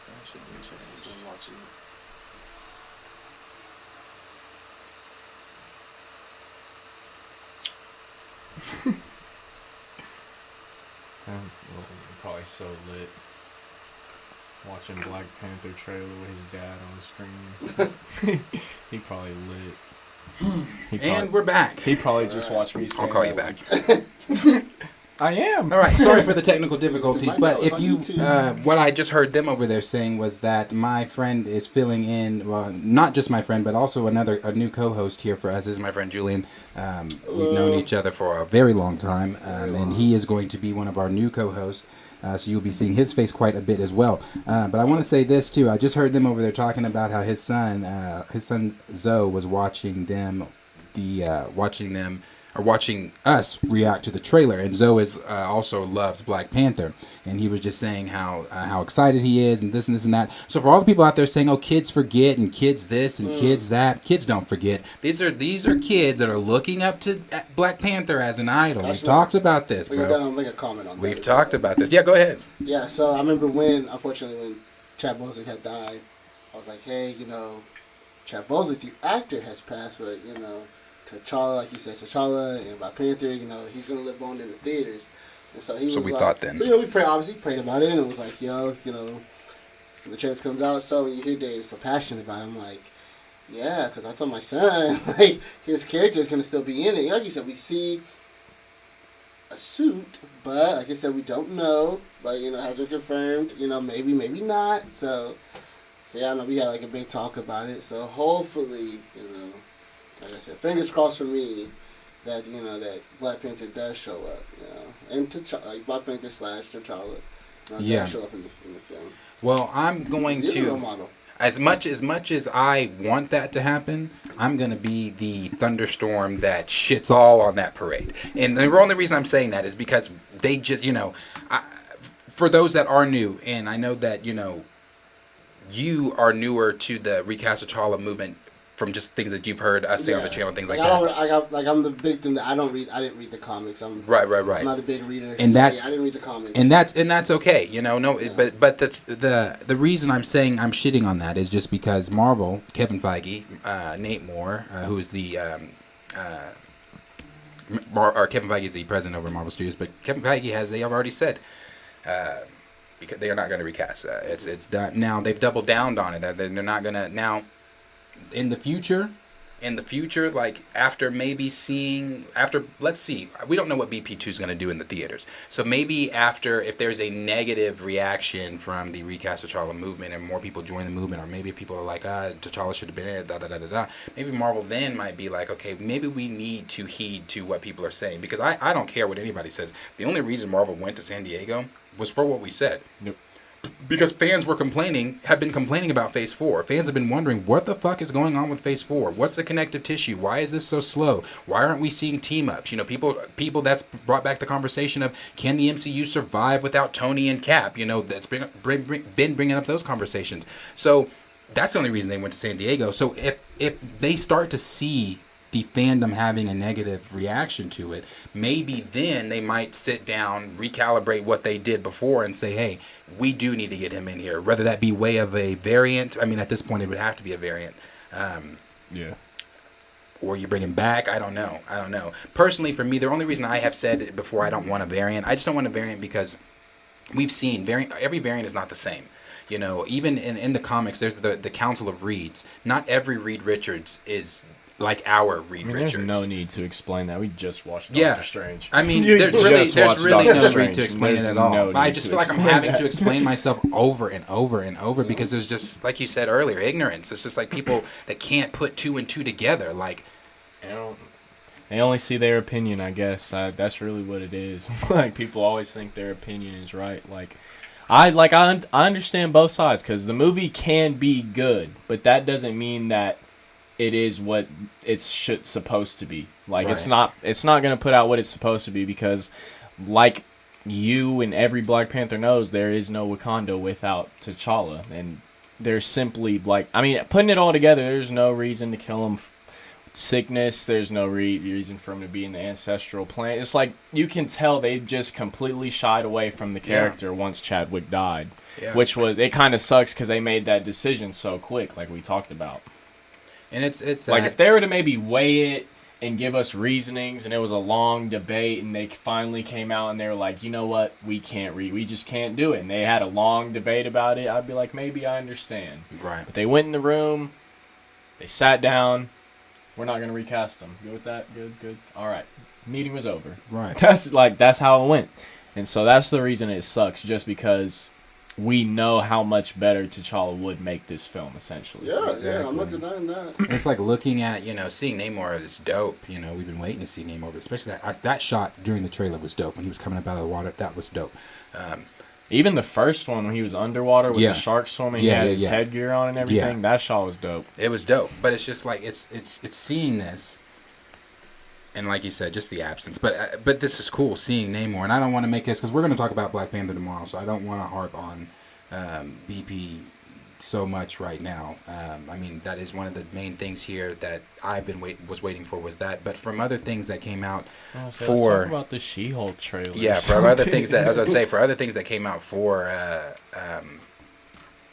[SPEAKER 6] that should be just
[SPEAKER 2] watching.
[SPEAKER 3] Probably so lit. Watching Black Panther trailer with his dad on screen. He probably lit.
[SPEAKER 6] And we're back.
[SPEAKER 3] He probably just watched me say
[SPEAKER 6] I'll call you
[SPEAKER 3] that,
[SPEAKER 6] back.
[SPEAKER 3] like, I am.
[SPEAKER 6] All right. Sorry for the technical difficulties,
[SPEAKER 2] Listen,
[SPEAKER 6] but
[SPEAKER 2] my
[SPEAKER 6] if
[SPEAKER 2] notes
[SPEAKER 6] you,
[SPEAKER 2] on YouTube.
[SPEAKER 6] what I just heard them over there saying was that my friend is filling in. Well, not just my friend, but also a new co-host here for us. This is my friend Julian. We've known each other for a very long time, and he is going to be one of our new co-hosts. So you'll be seeing his face quite a bit as well. But I want to say this too. I just heard them over there talking about how his son Zoe was watching them, are watching us react to the trailer. And Zoe also loves Black Panther, and he was just saying how excited he is, and this and that. So for all the people out there saying, "Oh, kids forget," and kids this and kids that, kids don't forget. These are kids that are looking up to Black Panther as an idol. We've talked about this, bro.
[SPEAKER 2] We're gonna make a comment on that.
[SPEAKER 6] We've talked about this. Yeah, go ahead.
[SPEAKER 2] Yeah, so I remember unfortunately, when Chad Boswick had died, I was like, hey, Chad Boswick, the actor, has passed, but, T'Challa, like you said, T'Challa and Black Panther, he's going to live on in the theaters. And so he was
[SPEAKER 6] we
[SPEAKER 2] like,
[SPEAKER 6] thought then.
[SPEAKER 2] So, we prayed about it, and it was like, when the chance comes out, so when you hear Dave so passionate about it, I'm like, yeah, because I told my son, like, his character is going to still be in it. Like you said, we see a suit, but like I said, we don't know. But has been confirmed. Maybe, maybe not. So yeah, I know we had like a big talk about it. So hopefully, like I said, fingers crossed for me that that Black Panther does show up. And like Black Panther / T'Challa, does show up in the film.
[SPEAKER 6] Well, I'm going to.
[SPEAKER 2] Model.
[SPEAKER 6] As much as I want that to happen, I'm going to be the thunderstorm that shits all on that parade. And the only reason I'm saying that is because they just, for those that are new, and I know that, you are newer to the Recast T'Challa movement from just things that you've heard us say on the channel, things like that.
[SPEAKER 2] I'm the victim that I didn't read the comics.
[SPEAKER 6] Right.
[SPEAKER 2] I'm not a big reader.
[SPEAKER 6] And
[SPEAKER 2] I didn't read the comics.
[SPEAKER 6] And that's okay. But the reason I'm saying I'm shitting on that is just because Marvel, Kevin Feige, Nate Moore, who's the or Kevin Feige is the president over Marvel Studios, but Kevin Feige they have already said because they are not going to recast. It's done now. They've doubled down on it. They're not going to now. In the future, like let's see, we don't know what BP2 is going to do in the theaters. So maybe if there's a negative reaction from the Recast T'Challa movement and more people join the movement, or maybe people are like, T'Challa should have been in it, maybe Marvel then might be like, okay, maybe we need to heed to what people are saying, because I don't care what anybody says. The only reason Marvel went to San Diego was for what we said.
[SPEAKER 3] Yep.
[SPEAKER 6] Because fans have been complaining about Phase 4. Fans have been wondering, what the fuck is going on with Phase 4? What's the connective tissue? Why is this so slow? Why aren't we seeing team-ups? People that's brought back the conversation of, can the MCU survive without Tony and Cap? That's been bringing up those conversations. So that's the only reason they went to San Diego. So if they start to see the fandom having a negative reaction to it, maybe then they might sit down, recalibrate what they did before, and say, hey, we do need to get him in here. Whether that be way of a variant, I mean, at this point it would have to be a variant. Or you bring him back, I don't know. Personally, for me, the only reason I have said before I don't want a variant, I just don't want a variant because we've seen every variant is not the same. Even in the comics, there's the Council of Reeds. Not every Reed Richards is like our Reed Richards.
[SPEAKER 3] There's no need to explain that. We just watched Doctor Strange.
[SPEAKER 6] I mean, there's really no need to explain it at all. I just feel like I'm having to explain myself over and over and over because there's just, like you said earlier, ignorance. It's just like people that can't put two and two together. Like,
[SPEAKER 3] they only see their opinion, I guess. That's really what it is. Like, people always think their opinion is right. I understand both sides, because the movie can be good, but that doesn't mean that it is what it's supposed to be. Like, it's not going to put out what it's supposed to be, because like you and every Black Panther knows, there is no Wakanda without T'Challa. And there's simply, putting it all together, there's no reason to kill him. Sickness, there's no reason for him to be in the ancestral plane. It's like, you can tell they just completely shied away from the character once Chadwick died. Which it kind of sucks, because they made that decision so quick, like we talked about.
[SPEAKER 6] And it's
[SPEAKER 3] like, if they were to maybe weigh it and give us reasonings, and it was a long debate, and they finally came out and they were like, you know what, we just can't do it, and they had a long debate about it, I'd be like, maybe I understand.
[SPEAKER 6] Right.
[SPEAKER 3] But they went in the room, they sat down, we're not going to recast them. Good with that? Good. All right. Meeting was over.
[SPEAKER 6] Right.
[SPEAKER 3] That's how it went. And so that's the reason it sucks, just because we know how much better T'Challa would make this film, essentially.
[SPEAKER 2] Yeah, I'm not denying that.
[SPEAKER 6] It's like looking at, seeing Namor is dope. We've been waiting to see Namor, but especially that shot during the trailer was dope. When he was coming up out of the water, that was dope.
[SPEAKER 3] Even the first one, when he was underwater with the shark swimming, he had his headgear on and everything, that shot was dope.
[SPEAKER 6] It was dope, but it's just like, it's seeing this, And like you said, just the absence. But this is cool seeing Namor, and I don't want to make this because we're going to talk about Black Panther tomorrow, so I don't want to harp on BP so much right now. I mean, that is one of the main things here that I've been waiting for was that. But from other things that came out
[SPEAKER 3] let's talk about the She-Hulk trailer.
[SPEAKER 6] Yeah, for other things that for other things that came out for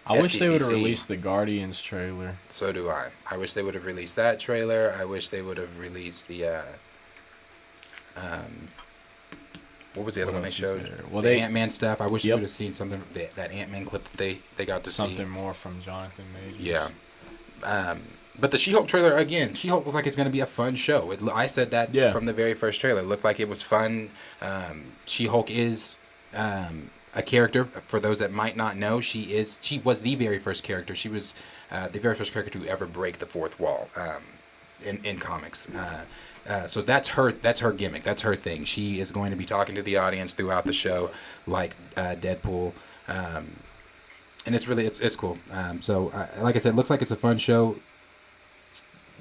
[SPEAKER 3] I wish they would have
[SPEAKER 6] SDCC.
[SPEAKER 3] released the Guardians trailer.
[SPEAKER 6] So do I. I wish they would have released that trailer. I wish they would have released the what was the other one they showed?
[SPEAKER 3] Well,
[SPEAKER 6] the
[SPEAKER 3] they
[SPEAKER 6] Ant-Man stuff. I wish you
[SPEAKER 3] Yep.
[SPEAKER 6] would have seen something that Ant-Man clip that they got to see.
[SPEAKER 3] something more from Jonathan Majors.
[SPEAKER 6] Yeah. But the She-Hulk trailer, again, She-Hulk looks like it's going to be a fun show. I said that from the very first trailer. It looked like it was fun. She-Hulk is a character. For those that might not know, she was the very first character. She was the very first character to ever break the fourth wall in comics. So that's her gimmick. That's her thing. She is going to be talking to the audience throughout the show like Deadpool. And it's really it's cool. So like I said, it looks like it's a fun show.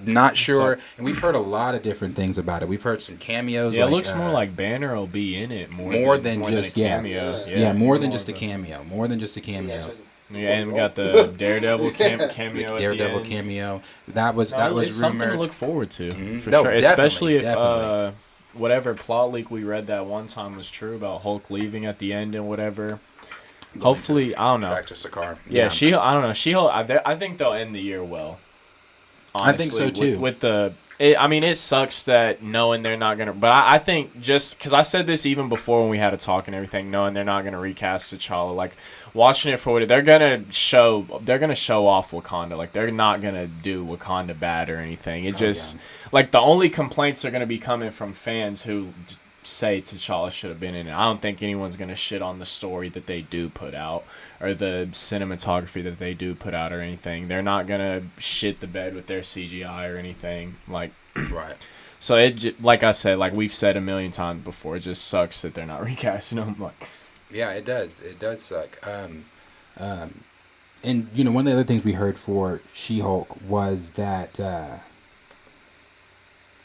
[SPEAKER 6] Not sure, and we've heard a lot of different things about it. We've heard some cameos.
[SPEAKER 3] Yeah, it looks more like Banner will be in it
[SPEAKER 6] more than just
[SPEAKER 3] a cameo.
[SPEAKER 6] Yeah, more than just a cameo. More than just a cameo.
[SPEAKER 3] Yeah, and we got the Daredevil cameo.
[SPEAKER 6] Daredevil
[SPEAKER 3] at the end.
[SPEAKER 6] cameo. That was
[SPEAKER 3] It's
[SPEAKER 6] rumored.
[SPEAKER 3] something to look forward to for
[SPEAKER 6] No,
[SPEAKER 3] sure.
[SPEAKER 6] definitely,
[SPEAKER 3] Especially if
[SPEAKER 6] definitely.
[SPEAKER 3] whatever plot leak we read that one time was true about Hulk leaving at the end and whatever. Hopefully, I don't know.
[SPEAKER 6] Back to Sakaar.
[SPEAKER 3] Yeah, I don't know. She-Hulk. I think they'll end the year well. Honestly,
[SPEAKER 6] I think so too.
[SPEAKER 3] With the, it sucks that knowing they're not gonna. But I think just because I said this even before when we had a talk and everything, knowing they're not gonna recast T'Challa, like watching it for what they're gonna show off Wakanda. Like they're not gonna do Wakanda bad or anything. It just like the only complaints are gonna be coming from fans who say T'Challa should have been in it. I don't think anyone's gonna shit on the story that they do put out or the cinematography that they do put out or anything. They're not gonna shit the bed with their CGI or anything. Like,
[SPEAKER 6] right.
[SPEAKER 3] So like I said, like we've said a million times before, it just sucks that they're not recasting them. Like,
[SPEAKER 6] yeah, it does. It does suck. And you know, one of the other things we heard for She-Hulk was that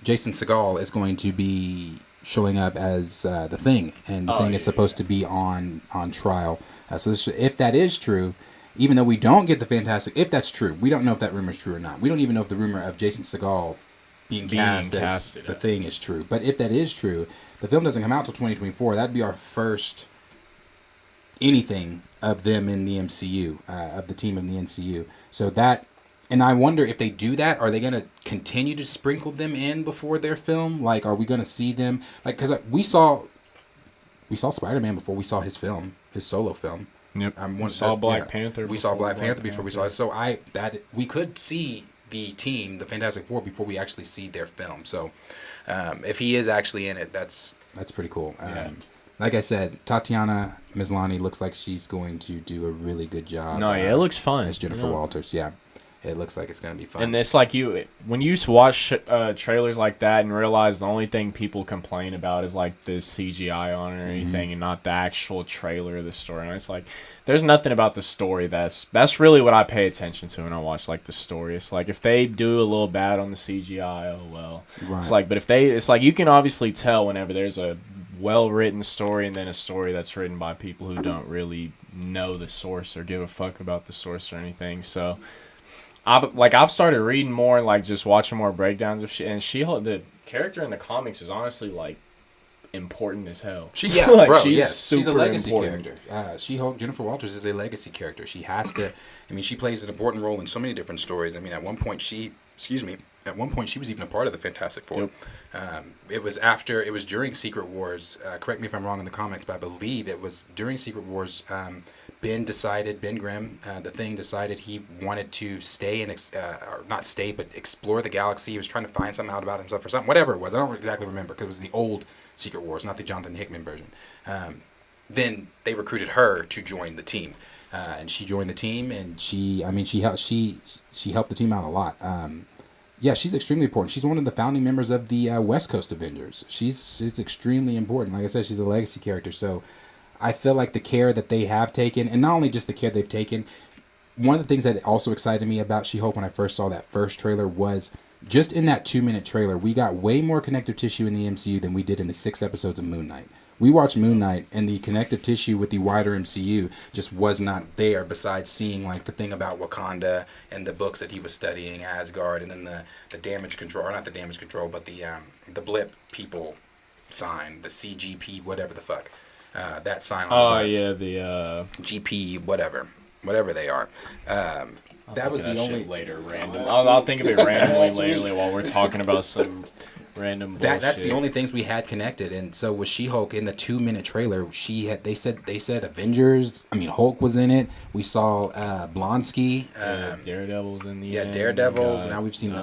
[SPEAKER 6] Jason Segel is going to be showing up as the Thing, and the Thing is supposed to be on trial. So if that is true, even though we don't get the Fantastic, if that's true, we don't know if that rumor is true or not. We don't even know if the rumor of Jason Segel being cast as the Thing is true. But if that is true, the film doesn't come out till 2024. That'd be our first anything of them in the MCU, of the team in the MCU. So that, and I wonder if they do that, are they going to continue to sprinkle them in before their film? Like, are we going to see them? Like, because we saw Spider-Man before we saw his film, his solo film.
[SPEAKER 3] Yep. We saw Black Panther.
[SPEAKER 6] We saw Black Panther before we saw it. So we could see the team, the Fantastic Four, before we actually see their film. So if he is actually in it, that's pretty cool. Like I said, Tatiana Maslany looks like she's going to do a really good job.
[SPEAKER 3] No, it looks fun.
[SPEAKER 6] As Jennifer Walters, yeah. It looks like it's going to be fun.
[SPEAKER 3] And it's like when you watch trailers like that and realize the only thing people complain about is like the CGI on it or anything, and not the actual trailer of the story. And it's like, there's nothing about the story that's really what I pay attention to when I watch like the story. It's like if they do a little bad on the CGI, oh well. Right. It's like, but it's like you can obviously tell whenever there's a well-written story and then a story that's written by people who don't really know the source or give a fuck about the source or anything. So I've started reading more and like just watching more breakdowns of shit. And the character in the comics is honestly like important as hell.
[SPEAKER 6] She's a legacy character. She-Hulk, Jennifer Walters is a legacy character. She has to. I mean, she plays an important role in so many different stories. I mean, at one point she was even a part of the Fantastic Four.
[SPEAKER 3] Yep.
[SPEAKER 6] It was during Secret Wars. Correct me if I'm wrong in the comics, but I believe it was during Secret Wars. Ben Grimm, the Thing, decided he wanted to stay and or not stay, but explore the galaxy. He was trying to find something out about himself or something, whatever it was. I don't exactly remember because it was the old Secret Wars, not the Jonathan Hickman version. Then they recruited her to join the team, and she joined the team, and she helped the team out a lot. Yeah, she's extremely important. She's one of the founding members of the West Coast Avengers. She's extremely important. Like I said, she's a legacy character. So I feel like the care that they have taken, and not only just the care they've taken, one of the things that also excited me about She-Hulk when I first saw that first trailer was Just in that 2-minute trailer, we got way more connective tissue in the MCU than we did in the 6 episodes of Moon Knight. We watched Moon Knight, and the connective tissue with the wider MCU just was not there, besides seeing like the thing about Wakanda and the books that he was studying, Asgard, and then the damage control, or not the damage control, but the blip people sign, the CGP, whatever the fuck. That sign on the bus.
[SPEAKER 3] Yeah, the
[SPEAKER 6] GP, whatever they are. That was the only
[SPEAKER 3] later random. I'll think of it randomly later while we're talking about some random bullshit.
[SPEAKER 6] That's the only things we had connected. And so with She-Hulk in the 2-minute trailer, they said Avengers. I mean, Hulk was in it. We saw Blonsky.
[SPEAKER 3] Daredevil's in the end.
[SPEAKER 6] Daredevil. Now we've seen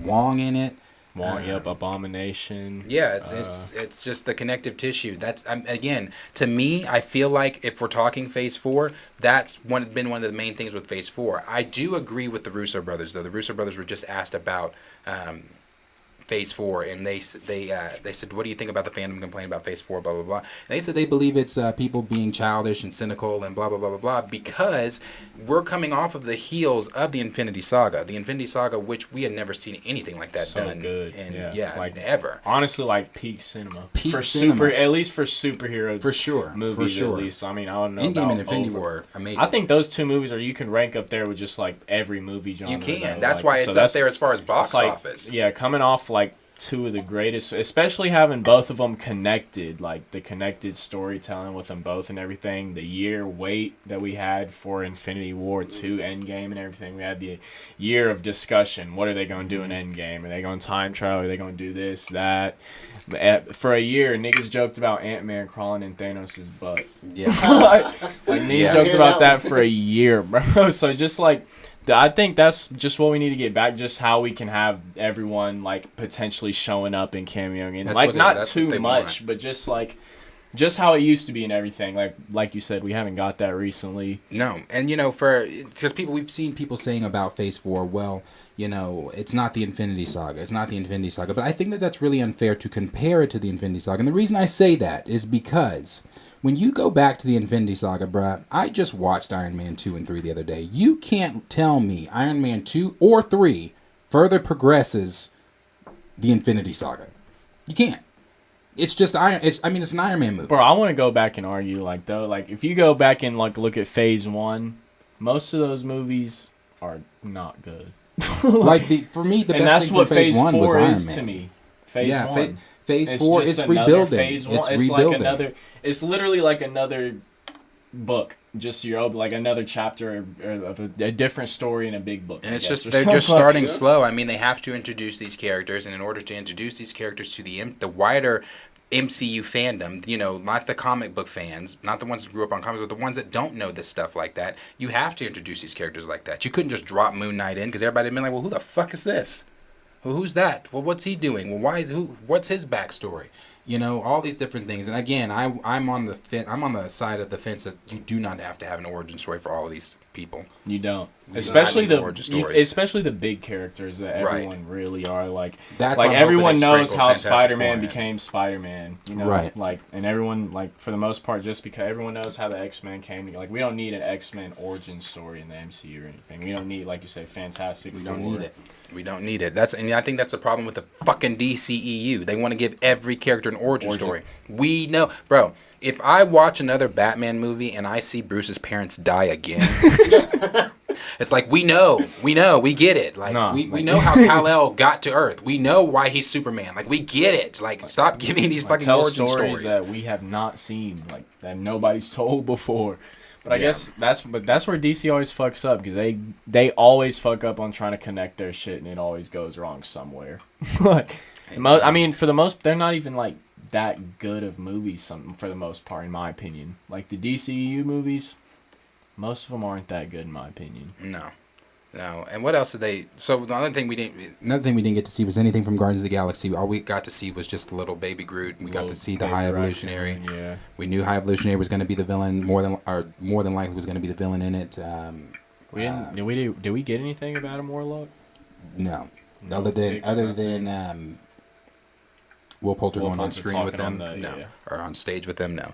[SPEAKER 6] Wong in it.
[SPEAKER 3] Abomination.
[SPEAKER 6] Yeah, it's just the connective tissue. That's again, to me, I feel like if we're talking Phase 4, that's been one of the main things with Phase 4. I do agree with the Russo brothers, though. The Russo brothers were just asked about Phase 4, and they said, what do you think about the fandom complaining about Phase 4, blah, blah, blah. And they said they believe it's people being childish and cynical and blah, blah, blah, blah, blah, because we're coming off of the heels of the Infinity Saga. The Infinity Saga, which we had never seen anything like that done.
[SPEAKER 3] Good.
[SPEAKER 6] Like ever.
[SPEAKER 3] Honestly, like peak cinema.
[SPEAKER 6] Peak cinema.
[SPEAKER 3] At least for superhero
[SPEAKER 6] for sure.
[SPEAKER 3] movies,
[SPEAKER 6] for sure.
[SPEAKER 3] at least. I mean, I don't know
[SPEAKER 6] Endgame
[SPEAKER 3] about
[SPEAKER 6] and Infinity War, amazing.
[SPEAKER 3] I think those two movies you can rank up there with just like every movie genre.
[SPEAKER 6] You can.
[SPEAKER 3] Though.
[SPEAKER 6] That's why it's up there as far as box office.
[SPEAKER 3] Yeah, coming off like two of the greatest, especially having both of them connected, like the connected storytelling with them both and everything. The year wait that we had for Infinity War 2 Endgame and everything. We had the year of discussion. What are they going to do in Endgame? Are they going to time travel? Are they going to do this, that? For a year, niggas joked about Ant-Man crawling in Thanos' butt.
[SPEAKER 6] Yeah.
[SPEAKER 3] like niggas joked about that for a year, bro. So just like, I think that's just what we need to get back, just how we can have everyone like potentially showing up and cameoing, and like not too much, but just how it used to be and everything. Like you said, we haven't got that recently.
[SPEAKER 6] No, and because we've seen people saying about Phase 4, well, it's not the Infinity Saga. It's not the Infinity Saga. But I think that that's really unfair to compare it to the Infinity Saga. And the reason I say that is because when you go back to the Infinity Saga, bruh, I just watched Iron Man 2 and 3 the other day. You can't tell me Iron Man 2 or 3 further progresses the Infinity Saga. You can't. It's just it's an Iron Man movie.
[SPEAKER 3] Bro, I want to go back and argue, if you go back and look at Phase 1, most of those movies are not good.
[SPEAKER 6] For me, the best thing for Phase 1 was Iron Man.
[SPEAKER 3] To me. Phase 1.
[SPEAKER 6] Phase 4 is rebuilding. It's rebuilding.
[SPEAKER 3] Like it's literally like another book, just like another chapter of a different story in a big book.
[SPEAKER 6] And it's just they're just starting slow. I mean, they have to introduce these characters, and in order to introduce these characters to the wider MCU fandom, not the comic book fans, not the ones that grew up on comics, but the ones that don't know this stuff like that, you have to introduce these characters like that. You couldn't just drop Moon Knight in, because everybody would be like, well, who the fuck is this? Well, who's that? Well, what's he doing? Well, what's his backstory? All these different things. And again, I'm on the side of the fence that you do not have to have an origin story for all of these people.
[SPEAKER 3] You don't. Especially the big characters that everyone really are
[SPEAKER 6] That's
[SPEAKER 3] like everyone knows how Spider-Man became Spider-Man,
[SPEAKER 6] right?
[SPEAKER 3] And everyone for the most part, just because everyone knows how the X-Men came together. We don't need an X-Men origin story in the MCU or anything. We don't need, like you said, Fantastic Four.
[SPEAKER 6] We don't need it. And I think that's the problem with the fucking DCEU. They want to give every character an origin story. We know, bro. If I watch another Batman movie and I see Bruce's parents die again, it's like we know, we get it. We know how Kal-El got to Earth. We know why he's Superman. We get it. Stop giving these fucking origin stories
[SPEAKER 3] that we have not seen, that nobody's told before. But I guess that's where DC always fucks up, because they always fuck up on trying to connect their shit, and it always goes wrong somewhere. I mean, for the most, they're not even that good of movies. For the most part, in my opinion, the DCU movies, most of them aren't that good in my opinion.
[SPEAKER 6] No. And what else did they? So another thing we didn't get to see was anything from Guardians of the Galaxy. All we got to see was just the little baby Groot. We got to see the High Evolutionary.
[SPEAKER 3] Yeah.
[SPEAKER 6] We knew High Evolutionary was going to be the villain. More than likely was going to be the villain in it.
[SPEAKER 3] Did we get anything about Adam Warlock?
[SPEAKER 6] No. Other than Will Poulter going on screen with them, or on stage with them, no.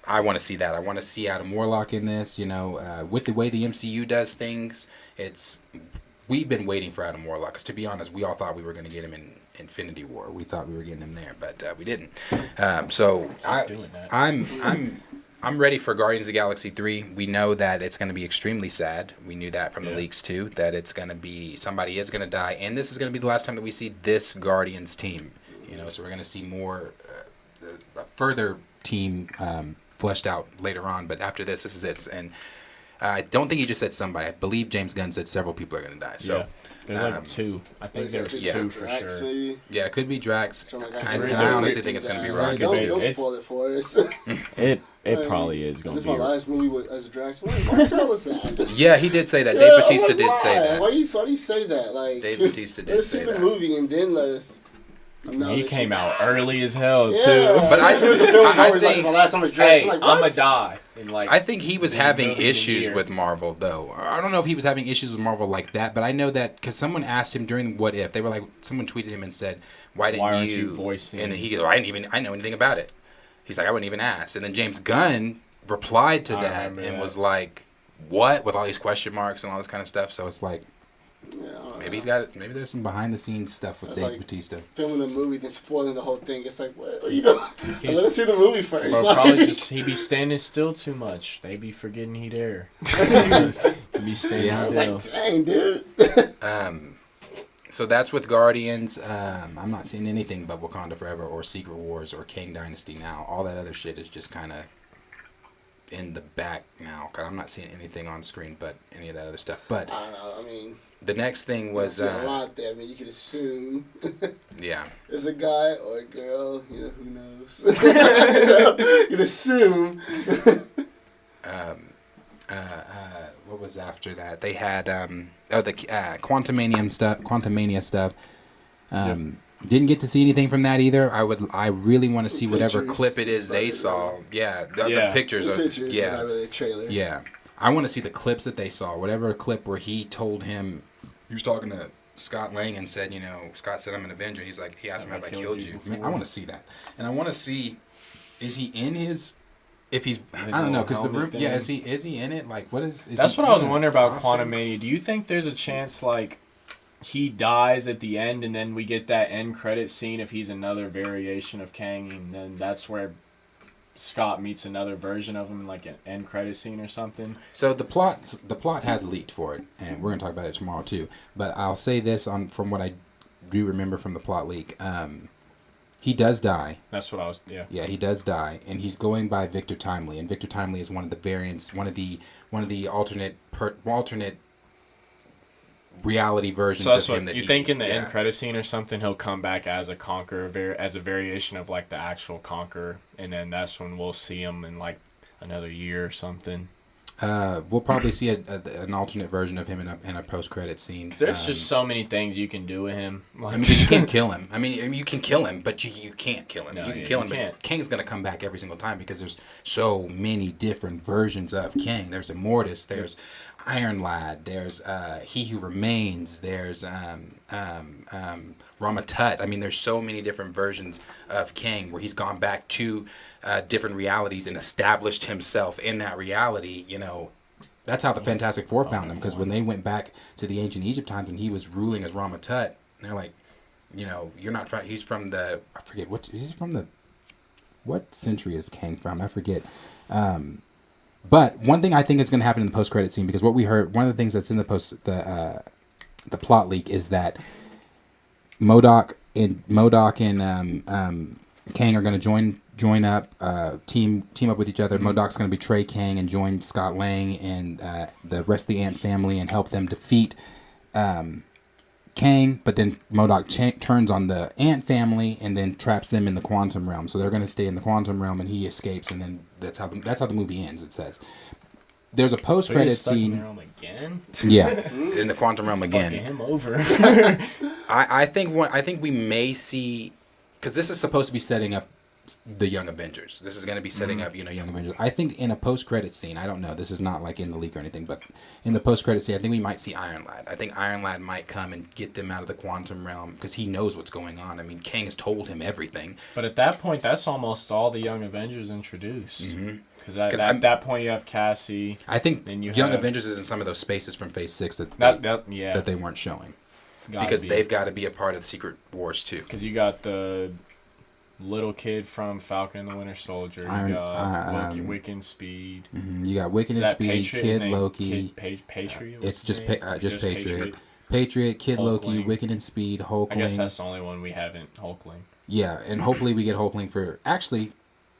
[SPEAKER 6] I want to see that. I want to see Adam Warlock in this. With the way the MCU does things, it's we've been waiting for Adam Warlock. Because to be honest, we all thought we were going to get him in Infinity War. We thought we were getting him there, but we didn't. I'm ready for Guardians of the Galaxy 3. We know that it's going to be extremely sad. We knew that from the leaks too, that it's going to be, somebody is going to die, and this is going to be the last time that we see this Guardians team. You know, so we're going to see more, a further team fleshed out later on, but after this is it. And I don't think he just said somebody. I believe James Gunn said several people are going to die. So.
[SPEAKER 3] Yeah. There's like 2. I think there's 2 for
[SPEAKER 2] Drax,
[SPEAKER 3] sure.
[SPEAKER 2] maybe?
[SPEAKER 6] Yeah, it could be Drax. I
[SPEAKER 3] really
[SPEAKER 6] honestly think it's going to be
[SPEAKER 2] Like,
[SPEAKER 6] Rocket.
[SPEAKER 2] don't spoil it for us.
[SPEAKER 3] It probably is going to
[SPEAKER 2] This
[SPEAKER 3] be.
[SPEAKER 2] is my last movie as Drax. Why tell us that?
[SPEAKER 6] Yeah, he did say that.
[SPEAKER 2] Yeah,
[SPEAKER 6] Dave
[SPEAKER 2] I'm
[SPEAKER 6] Bautista
[SPEAKER 2] like,
[SPEAKER 6] did say
[SPEAKER 2] why?
[SPEAKER 6] that.
[SPEAKER 2] Why do you say that? Like,
[SPEAKER 6] Dave Bautista did
[SPEAKER 2] let us
[SPEAKER 6] say
[SPEAKER 2] see
[SPEAKER 6] that.
[SPEAKER 2] the movie and then let us.
[SPEAKER 3] He came out early as hell
[SPEAKER 2] Yeah,
[SPEAKER 3] too.
[SPEAKER 6] But I-
[SPEAKER 2] as soon as the film's
[SPEAKER 6] I
[SPEAKER 2] over, it's like,
[SPEAKER 6] think-
[SPEAKER 2] my last time was Drax.
[SPEAKER 3] Hey,
[SPEAKER 2] I'm like,
[SPEAKER 3] I'ma
[SPEAKER 2] what?
[SPEAKER 3] die. In like,
[SPEAKER 6] I think he was
[SPEAKER 3] the
[SPEAKER 6] having
[SPEAKER 3] middle of the
[SPEAKER 6] issues
[SPEAKER 3] year.
[SPEAKER 6] with Marvel, though. I don't know if he was having issues with Marvel like that, but I know that because someone asked him during What If, they were like, someone tweeted him and said, "Why didn't
[SPEAKER 3] Why aren't you voicing?"
[SPEAKER 6] And then he goes, I know anything about it." He's like, "I wouldn't even ask." And then James Gunn replied to
[SPEAKER 3] I
[SPEAKER 6] that
[SPEAKER 3] remember
[SPEAKER 6] and
[SPEAKER 3] that.
[SPEAKER 6] was like, "What?" with all these question marks and all this kind of stuff. So it's like,
[SPEAKER 2] Yeah, I don't
[SPEAKER 6] maybe
[SPEAKER 2] know.
[SPEAKER 6] he's got, maybe there's some behind the scenes stuff with
[SPEAKER 2] That's
[SPEAKER 6] Dave
[SPEAKER 2] like-
[SPEAKER 6] Bautista.
[SPEAKER 2] Filming a movie, then spoiling the whole thing. It's like, what are you doing? Let us see the movie first.
[SPEAKER 3] Bro,
[SPEAKER 2] Like-
[SPEAKER 3] probably just he be standing still too much. They be forgetting he there. He be standing
[SPEAKER 6] Yeah.
[SPEAKER 2] I was
[SPEAKER 3] still.
[SPEAKER 2] like, dang, dude.
[SPEAKER 6] So that's with Guardians. I'm not seeing anything but Wakanda Forever or Secret Wars or Kang Dynasty now. All that other shit is just kind of in the back now. Cause I'm not seeing anything on screen but any of that other stuff. But
[SPEAKER 2] I don't know. I mean,
[SPEAKER 6] the next thing was,
[SPEAKER 2] I see a lot there. I mean, you could assume
[SPEAKER 6] yeah.
[SPEAKER 2] it's a guy or a girl. You know, who knows? You could assume.
[SPEAKER 6] What was after that? They had the Quantumania stuff. Didn't get to see anything from that either. I really want to see whatever
[SPEAKER 2] Pictures.
[SPEAKER 6] clip it is they saw. Yeah, the pictures
[SPEAKER 2] The
[SPEAKER 6] of
[SPEAKER 2] pictures,
[SPEAKER 6] yeah.
[SPEAKER 2] but not really a trailer.
[SPEAKER 6] Yeah. I want to see the clips that they saw. Whatever clip where he told him, he was talking to Scott Lang and said, Scott said, "I'm an Avenger." He's like, he asked him, "Have I killed you?" I, mean, I want to see that. And I want to see, is he in his, if he's, I don't know, because the room,
[SPEAKER 3] thing.
[SPEAKER 6] yeah, is he in it? Like, what is
[SPEAKER 3] That's
[SPEAKER 6] he
[SPEAKER 3] what I was
[SPEAKER 6] in a
[SPEAKER 3] wondering about
[SPEAKER 6] costume?
[SPEAKER 3] Quantumania. Do you think there's a chance like he dies at the end and then we get that end credit scene if he's another variation of Kang, and then that's where Scott meets another version of him in like an end credit scene or something?
[SPEAKER 6] So the plot has leaked for it, and we're gonna talk about it tomorrow too. But I'll say this from what I do remember from the plot leak. He does die.
[SPEAKER 3] That's what I was. Yeah.
[SPEAKER 6] Yeah, he does die, and he's going by Victor Timely, and Victor Timely is one of the variants, one of the alternate reality versions
[SPEAKER 3] So that's
[SPEAKER 6] of him.
[SPEAKER 3] what
[SPEAKER 6] That
[SPEAKER 3] you think in the
[SPEAKER 6] yeah.
[SPEAKER 3] end credit scene or something. He'll come back as a conqueror, as a variation of like the actual conqueror, and then that's when we'll see him in like another year or something.
[SPEAKER 6] We'll probably see an alternate version of him in a post-credit scene.
[SPEAKER 3] There's just so many things you can do with him. Like,
[SPEAKER 6] I mean, you can't kill him. I mean, you can kill him, but you can't kill him.
[SPEAKER 3] No,
[SPEAKER 6] you can
[SPEAKER 3] yeah,
[SPEAKER 6] kill
[SPEAKER 3] you
[SPEAKER 6] him, but
[SPEAKER 3] can't.
[SPEAKER 6] Kang's gonna come back every single time because there's so many different versions of Kang. There's Immortus, there's Iron Lad, there's He Who Remains, there's Ramatut. I mean, there's so many different versions of Kang where he's gone back to different realities and established himself in that reality. That's how the Fantastic Four found him, because when they went back to the ancient Egypt times and he was ruling as Ramatut, they're like, you're not from, he's from the, I forget, what century is Kang from? I forget. But one thing I think is going to happen in the post-credit scene, because what we heard, one of the things that's in the plot leak is that MODOK and Kang are going to join up, team up with each other. MODOK's going to betray Kang and join Scott Lang and the rest of the Ant family and help them defeat Kang. But then MODOK turns on the Ant family and then traps them in the quantum realm. So they're going to stay in the quantum realm, and he escapes. And then that's how the movie ends. It says there's a post-credit scene.
[SPEAKER 3] Again?
[SPEAKER 6] Yeah, in the quantum realm again.
[SPEAKER 3] Fucking him over.
[SPEAKER 6] I think we may see, because this is supposed to be setting up the Young Avengers. This is going to be setting up, Young Avengers. I think in a post-credit scene, I don't know, this is not like in the leak or anything, but in the post-credit scene, I think we might see Iron Lad. I think Iron Lad might come and get them out of the quantum realm because he knows what's going on. I mean, Kang has told him everything.
[SPEAKER 3] But at that point, that's almost all the Young Avengers introduced. Because at that point, you have Cassie.
[SPEAKER 6] I think Young Avengers is in some of those spaces from Phase 6 that they weren't showing. Because they've got to be a part of the Secret Wars, too.
[SPEAKER 3] Because you got the little kid from Falcon and the Winter Soldier. You got Wiccan Speed.
[SPEAKER 6] You got Wiccan and Speed,
[SPEAKER 3] Patriot?
[SPEAKER 6] Kid Loki.
[SPEAKER 3] Patriot?
[SPEAKER 6] It's just Patriot. Patriot, Kid Loki, Wiccan and Speed, Hulkling.
[SPEAKER 3] I guess that's the only one we haven't, Hulkling.
[SPEAKER 6] Yeah, and hopefully we get Hulkling for... Actually,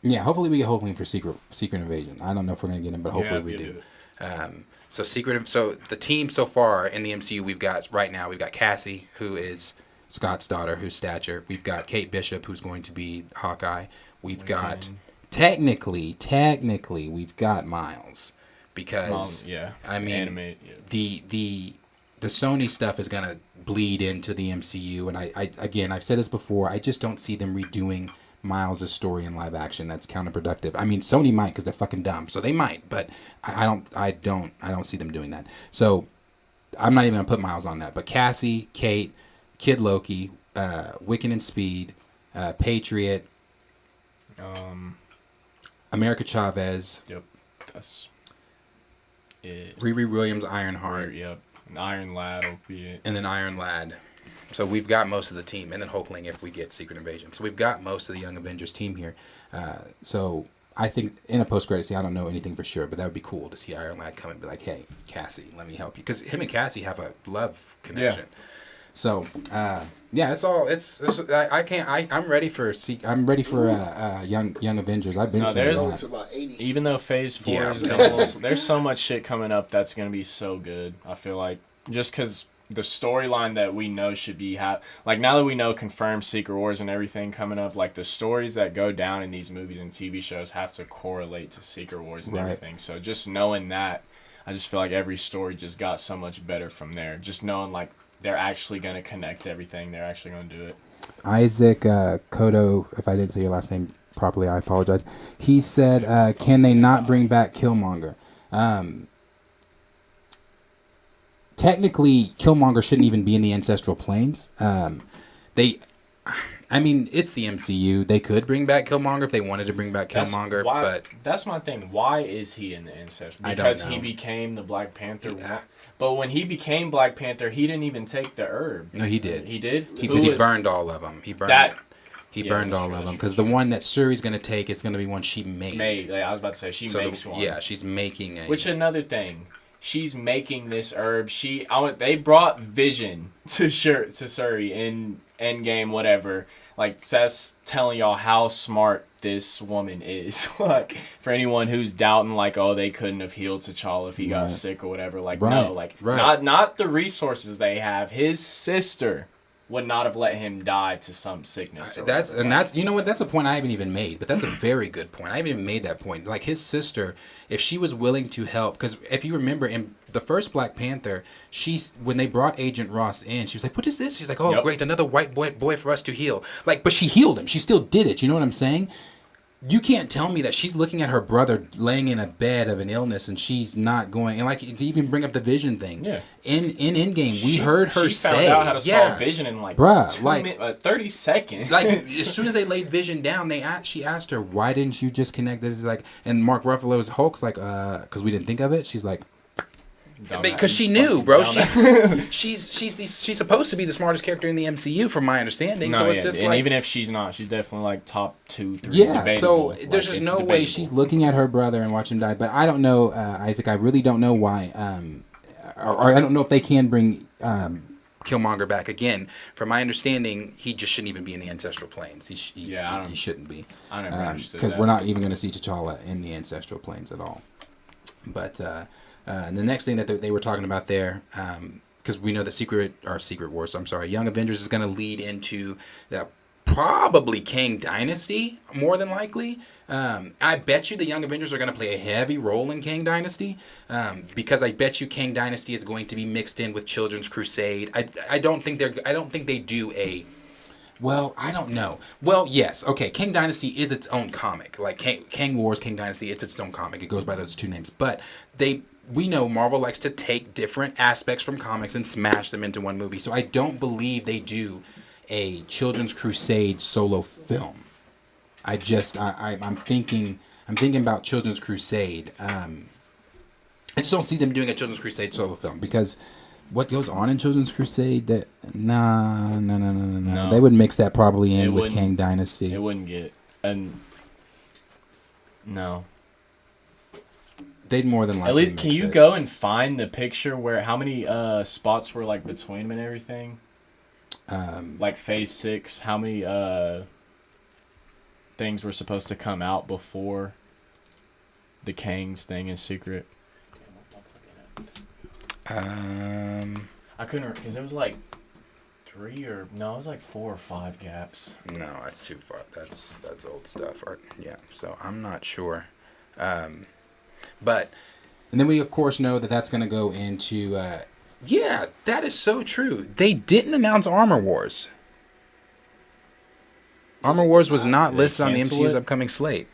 [SPEAKER 6] hopefully we get Hulkling for Secret Invasion. I don't know if we're going to get him, but hopefully we do. So the team so far in the MCU we've got Cassie, who is Scott's daughter, who's Stature. We've got Kate Bishop, who's going to be Hawkeye. We've got technically we've got Miles because the Sony stuff is gonna bleed into the MCU, and I've said this before. I just don't see them redoing Miles' story in live action. That's counterproductive. I mean, Sony might because they're fucking dumb, so they might, but I don't see them doing that. So I'm not even gonna put Miles on that. But Cassie, Kate, Kid Loki, Wiccan and Speed, Patriot, America Chavez.
[SPEAKER 3] Yep, that's it.
[SPEAKER 6] Riri Williams, Ironheart.
[SPEAKER 3] Yep, Iron Lad will be it.
[SPEAKER 6] And then Iron Lad. So we've got most of the team, and then Hulkling if we get Secret Invasion. So we've got most of the Young Avengers team here. So I think in a post-credit scene, I don't know anything for sure, but that would be cool to see Iron Lad come and be like, "Hey, Cassie, let me help you," because him and Cassie have a love connection. Yeah. So it's all. I'm ready for Young Avengers. I've been saying that.
[SPEAKER 3] Even though Phase 4 is almost, there's so much shit coming up that's gonna be so good. I feel like just because the storyline that we know should be like now that we know confirmed Secret Wars and everything coming up, like the stories that go down in these movies and TV shows have to correlate to Secret Wars and everything. So just knowing that, I just feel like every story just got so much better from there. Just knowing like they're actually going to connect everything. They're actually going to do it.
[SPEAKER 6] Isaac Kodo, if I didn't say your last name properly, I apologize. He said, can they not bring back Killmonger? Technically, Killmonger shouldn't even be in the ancestral planes. It's the MCU. They could bring back Killmonger if they wanted to bring back Killmonger, but
[SPEAKER 3] that's my thing. Why is he in the ancestral? Because he became the Black Panther. Yeah. But when he became Black Panther, he didn't even take the herb.
[SPEAKER 6] No, he did.
[SPEAKER 3] He did?
[SPEAKER 6] He burned all of them. He burned all of them. Because the one that Shuri's going to take is going to be one she made.
[SPEAKER 3] I was about to say, she makes one.
[SPEAKER 6] Yeah, she's making a...
[SPEAKER 3] Which, another thing, she's making this herb. They brought Vision to Shuri in Endgame, whatever. Like, that's telling y'all how smart this woman is. Like, for anyone who's doubting, like, oh, they couldn't have healed T'Challa if he got sick or whatever. Like, no, like, not the resources they have. His sister would not have let him die to some sickness.
[SPEAKER 6] That's you know what? That's a point I haven't even made, but that's a very good point. I haven't even made that point. Like his sister, if she was willing to help, because if you remember in the first Black Panther, when they brought Agent Ross in, she was like, "What is this?" She's like, "Oh, great, another white boy for us to heal." Like, but she healed him. She still did it. You know what I'm saying? You can't tell me that she's looking at her brother laying in a bed of an illness and she's not going, and like to even bring up the Vision thing. Yeah. In Endgame, we heard her say,
[SPEAKER 3] she found out how to solve Vision in like 30 seconds.
[SPEAKER 6] Like as soon as they laid Vision down, she asked her, "Why didn't you just connect this?" Like, and Mark Ruffalo's Hulk's like, "Because we didn't think of it." She's like, because she knew, bro. She's supposed to be the smartest character in the MCU, from my understanding.
[SPEAKER 3] No,
[SPEAKER 6] so it's just
[SPEAKER 3] and
[SPEAKER 6] like,
[SPEAKER 3] even if she's not, she's definitely like top 2, 3.
[SPEAKER 6] Yeah,
[SPEAKER 3] debatable.
[SPEAKER 6] so there's just no way she's looking at her brother and watch him die. But I don't know, Isaac. I really don't know why. Or I don't know if they can bring Killmonger back again. From my understanding, he just shouldn't even be in the ancestral planes. He shouldn't be.
[SPEAKER 3] I never understood
[SPEAKER 6] because we're not even going to see T'Challa in the ancestral planes at all. But and the next thing that they were talking about there, because we know that Secret Wars, Young Avengers is going to lead into probably Kang Dynasty, more than likely. I bet you the Young Avengers are going to play a heavy role in Kang Dynasty, because I bet you Kang Dynasty is going to be mixed in with Children's Crusade. I don't think they do a Well, I don't know. Well, yes. Okay, Kang Dynasty is its own comic. Like Kang Wars, Kang Dynasty, it's its own comic. It goes by those two names. But we know Marvel likes to take different aspects from comics and smash them into one movie. So I don't believe they do a Children's Crusade solo film. I'm thinking about Children's Crusade. I just don't see them doing a Children's Crusade solo film because what goes on in Children's Crusade? No. They would mix that probably in with Kang Dynasty.
[SPEAKER 3] It wouldn't get no.
[SPEAKER 6] They'd more than likely.
[SPEAKER 3] At least, can you go and find the picture where how many spots were like between them and everything? Like Phase 6, how many things were supposed to come out before the Kang's thing in secret? I couldn't because it was like 3 or no, it was like 4 or 5 gaps.
[SPEAKER 1] No, that's too far. That's old stuff. Yeah, so I'm not sure. But
[SPEAKER 6] and then we of course know that that's going to go into. Yeah, that is so true. They didn't announce Armor Wars. Armor Wars was not listed on the MCU's upcoming slate.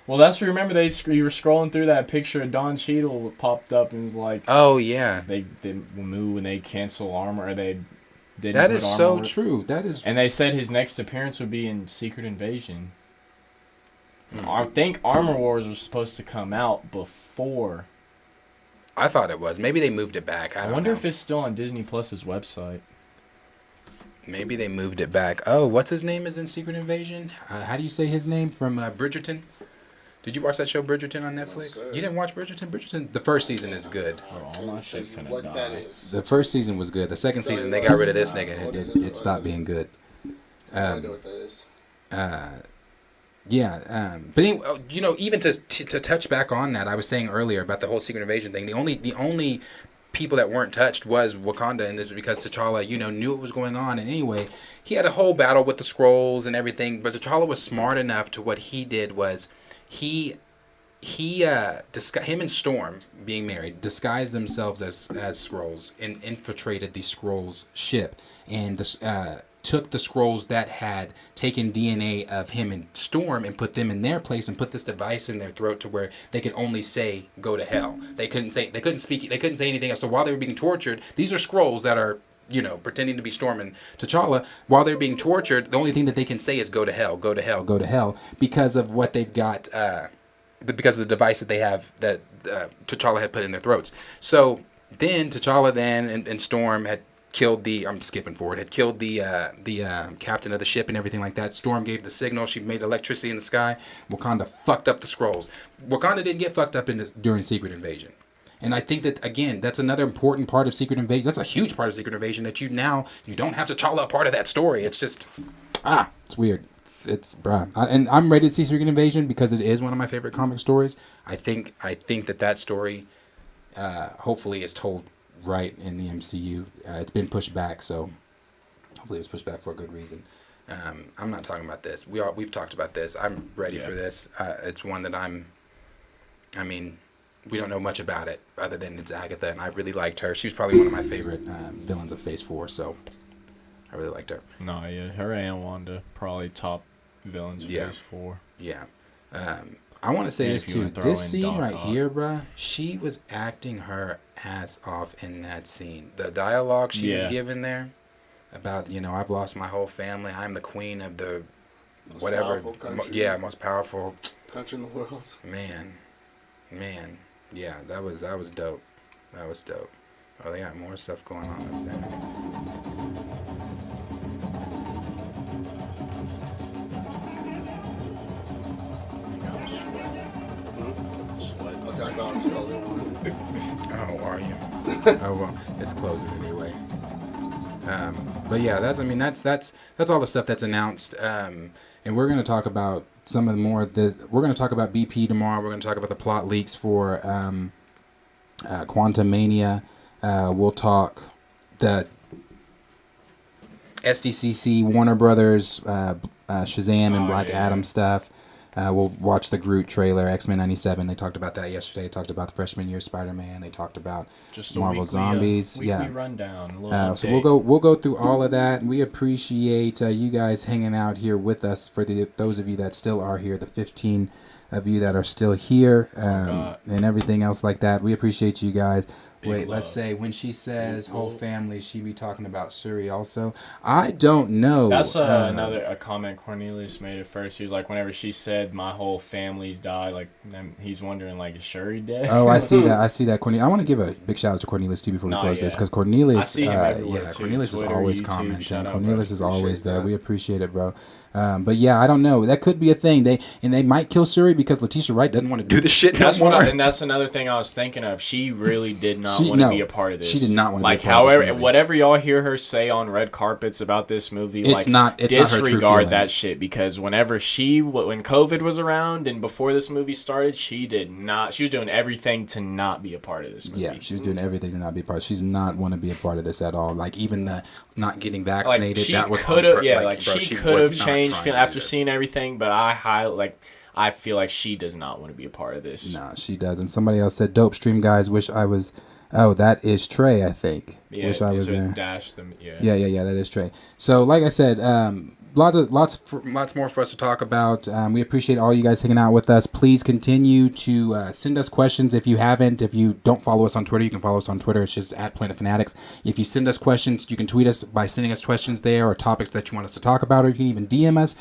[SPEAKER 3] Well, that's what remember you were scrolling through that picture of Don Cheadle popped up and was like,
[SPEAKER 1] "Oh yeah,
[SPEAKER 3] they move and they cancel Armor or they didn't."
[SPEAKER 6] That is so
[SPEAKER 3] Wars.
[SPEAKER 6] true. That is,
[SPEAKER 3] and they said his next appearance would be in Secret Invasion. I think Armor Wars was supposed to come out before.
[SPEAKER 1] I thought it was. Maybe they moved it back. I
[SPEAKER 3] wonder
[SPEAKER 1] know.
[SPEAKER 3] if it's still on Disney Plus's website.
[SPEAKER 1] Maybe they moved it back. Oh, what's his name is in Secret Invasion?
[SPEAKER 6] how do you say his name from Bridgerton?
[SPEAKER 1] Did you watch that show Bridgerton on Netflix? You didn't watch Bridgerton? Bridgerton? The first season is good.
[SPEAKER 3] Oh, my shit finna
[SPEAKER 2] what
[SPEAKER 3] die.
[SPEAKER 2] that is.
[SPEAKER 6] The first season was good. The second season they got rid of this nigga. And it stopped being good.
[SPEAKER 2] I know what that is.
[SPEAKER 6] Yeah, but anyway, even to touch back on that, I was saying earlier about the whole Secret Invasion thing. The only people that weren't touched was Wakanda, and it's because T'Challa, knew what was going on. And anyway, he had a whole battle with the Skrulls and everything. But T'Challa was smart enough to what he did was him and Storm being married disguised themselves as Skrulls and infiltrated the Skrulls ship and took the Skrulls that had taken DNA of him and Storm and put them in their place and put this device in their throat to where they could only say "go to hell." They couldn't say anything else. So while they were being tortured, these are Skrulls that are pretending to be Storm and T'Challa. While they're being tortured, the only thing that they can say is "go to hell, go to hell, go to hell," because of what they've got. Because of the device that they have that T'Challa had put in their throats. So then T'Challa and Storm had killed had killed the captain of the ship and everything like that. Storm gave the signal. She made electricity in the sky. Wakanda fucked up the Skrulls. Wakanda didn't get fucked up during Secret Invasion. And I think that, again, that's another important part of Secret Invasion. That's a huge part of Secret Invasion that you don't have T'Challa a part of that story. It's just, it's weird. It's bruh. And I'm ready to see Secret Invasion because it is one of my favorite comic stories. I think that story hopefully is told right in the MCU. It's been pushed back, so hopefully it was pushed back for a good reason. I'm not talking about this. We've talked about this. I'm ready for this. It's one that we don't know much about it other than it's Agatha, and I really liked her. She was probably one of my favorite villains of Phase 4, so I really liked her.
[SPEAKER 3] No, yeah, her and Wanda probably top villains of Phase 4.
[SPEAKER 6] Yeah. I want to say this too. This scene right here, bruh, she was acting her ass off in that scene. The dialogue she was giving there about, I've lost my whole family. I'm the queen of the most powerful
[SPEAKER 2] country in the world.
[SPEAKER 6] Man. Yeah, that was dope. That was dope. Oh, they got more stuff going on up there. Oh, are you? Oh well, it's closing anyway. But yeah, that's all the stuff that's announced. And we're gonna talk about some of the more. We're gonna talk about BP tomorrow. We're gonna talk about the plot leaks for Quantumania. We'll talk the SDCC, Warner Brothers, Shazam and Black Adam stuff. We'll watch the Groot trailer, X-Men 97. They talked about that yesterday. They talked about the freshman year Spider-Man. They talked about
[SPEAKER 3] Just a
[SPEAKER 6] Marvel
[SPEAKER 3] weekly,
[SPEAKER 6] Zombies.
[SPEAKER 3] weekly rundown. A little
[SPEAKER 6] So
[SPEAKER 3] update.
[SPEAKER 6] we'll go through all of that. We appreciate you guys hanging out here with us. For those of you that still are here, the 15 of you that are still here, and everything else like that, we appreciate you guys. Wait, let's say when she says whole family, she be talking about Suri also. I don't know.
[SPEAKER 3] That's another comment Cornelius made at first. He was like, whenever she said my whole family's died, like he's wondering like, is Shuri dead?
[SPEAKER 6] Oh, I see that. I see that. I want to give a big shout out to Cornelius too before we close this, because Cornelius,
[SPEAKER 3] I see him everywhere, too.
[SPEAKER 6] Cornelius
[SPEAKER 3] Twitter,
[SPEAKER 6] is always
[SPEAKER 3] YouTube,
[SPEAKER 6] commenting.
[SPEAKER 3] shout out,
[SPEAKER 6] Cornelius
[SPEAKER 3] bro.
[SPEAKER 6] is always
[SPEAKER 2] Appreciate
[SPEAKER 6] there.
[SPEAKER 2] that.
[SPEAKER 6] We appreciate it, bro. But yeah, I don't know. That could be a thing. They might kill Suri because Letitia Wright doesn't want to do this shit no
[SPEAKER 3] That's
[SPEAKER 6] more.
[SPEAKER 3] and that's another thing I was thinking of. She really did not want to be a part of this.
[SPEAKER 6] She did not want to
[SPEAKER 3] like,
[SPEAKER 6] be a part of this
[SPEAKER 3] however,
[SPEAKER 6] movie.
[SPEAKER 3] whatever y'all hear her say on red carpets about this movie,
[SPEAKER 6] It's not her true
[SPEAKER 3] disregard that
[SPEAKER 6] feelings.
[SPEAKER 3] shit, because whenever when COVID was around and before this movie started, she was doing everything to not be a part of this movie.
[SPEAKER 6] Yeah, she was doing everything to not be a part. She's not want to be a part of this at all. Like even the not getting vaccinated.
[SPEAKER 3] Like, she
[SPEAKER 6] that was
[SPEAKER 3] could have,
[SPEAKER 6] bro,
[SPEAKER 3] she
[SPEAKER 6] was
[SPEAKER 3] could have
[SPEAKER 6] not
[SPEAKER 3] changed
[SPEAKER 6] trying to do
[SPEAKER 3] after
[SPEAKER 6] this.
[SPEAKER 3] seeing everything, but I feel like she does not want to be a part of this.
[SPEAKER 6] Nah, she doesn't. Somebody else said, "Dope stream, guys. Wish I was." Oh, that is Trey, I think.
[SPEAKER 3] Yeah,
[SPEAKER 6] Wish I was there.
[SPEAKER 3] Dash them. Yeah.
[SPEAKER 6] Yeah. That is Trey. So, like I said, lots more for us to talk about. We appreciate all you guys hanging out with us. Please continue to send us questions if you haven't. If you don't follow us on Twitter, you can follow us on Twitter. It's just at Planet Fanatics. If you send us questions, you can tweet us by sending us questions there or topics that you want us to talk about, or you can even DM us,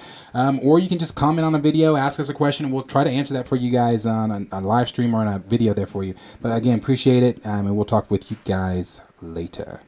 [SPEAKER 6] or you can just comment on a video, ask us a question, and we'll try to answer that for you guys on a live stream or on a video there for you. But again, appreciate it, and we'll talk with you guys later.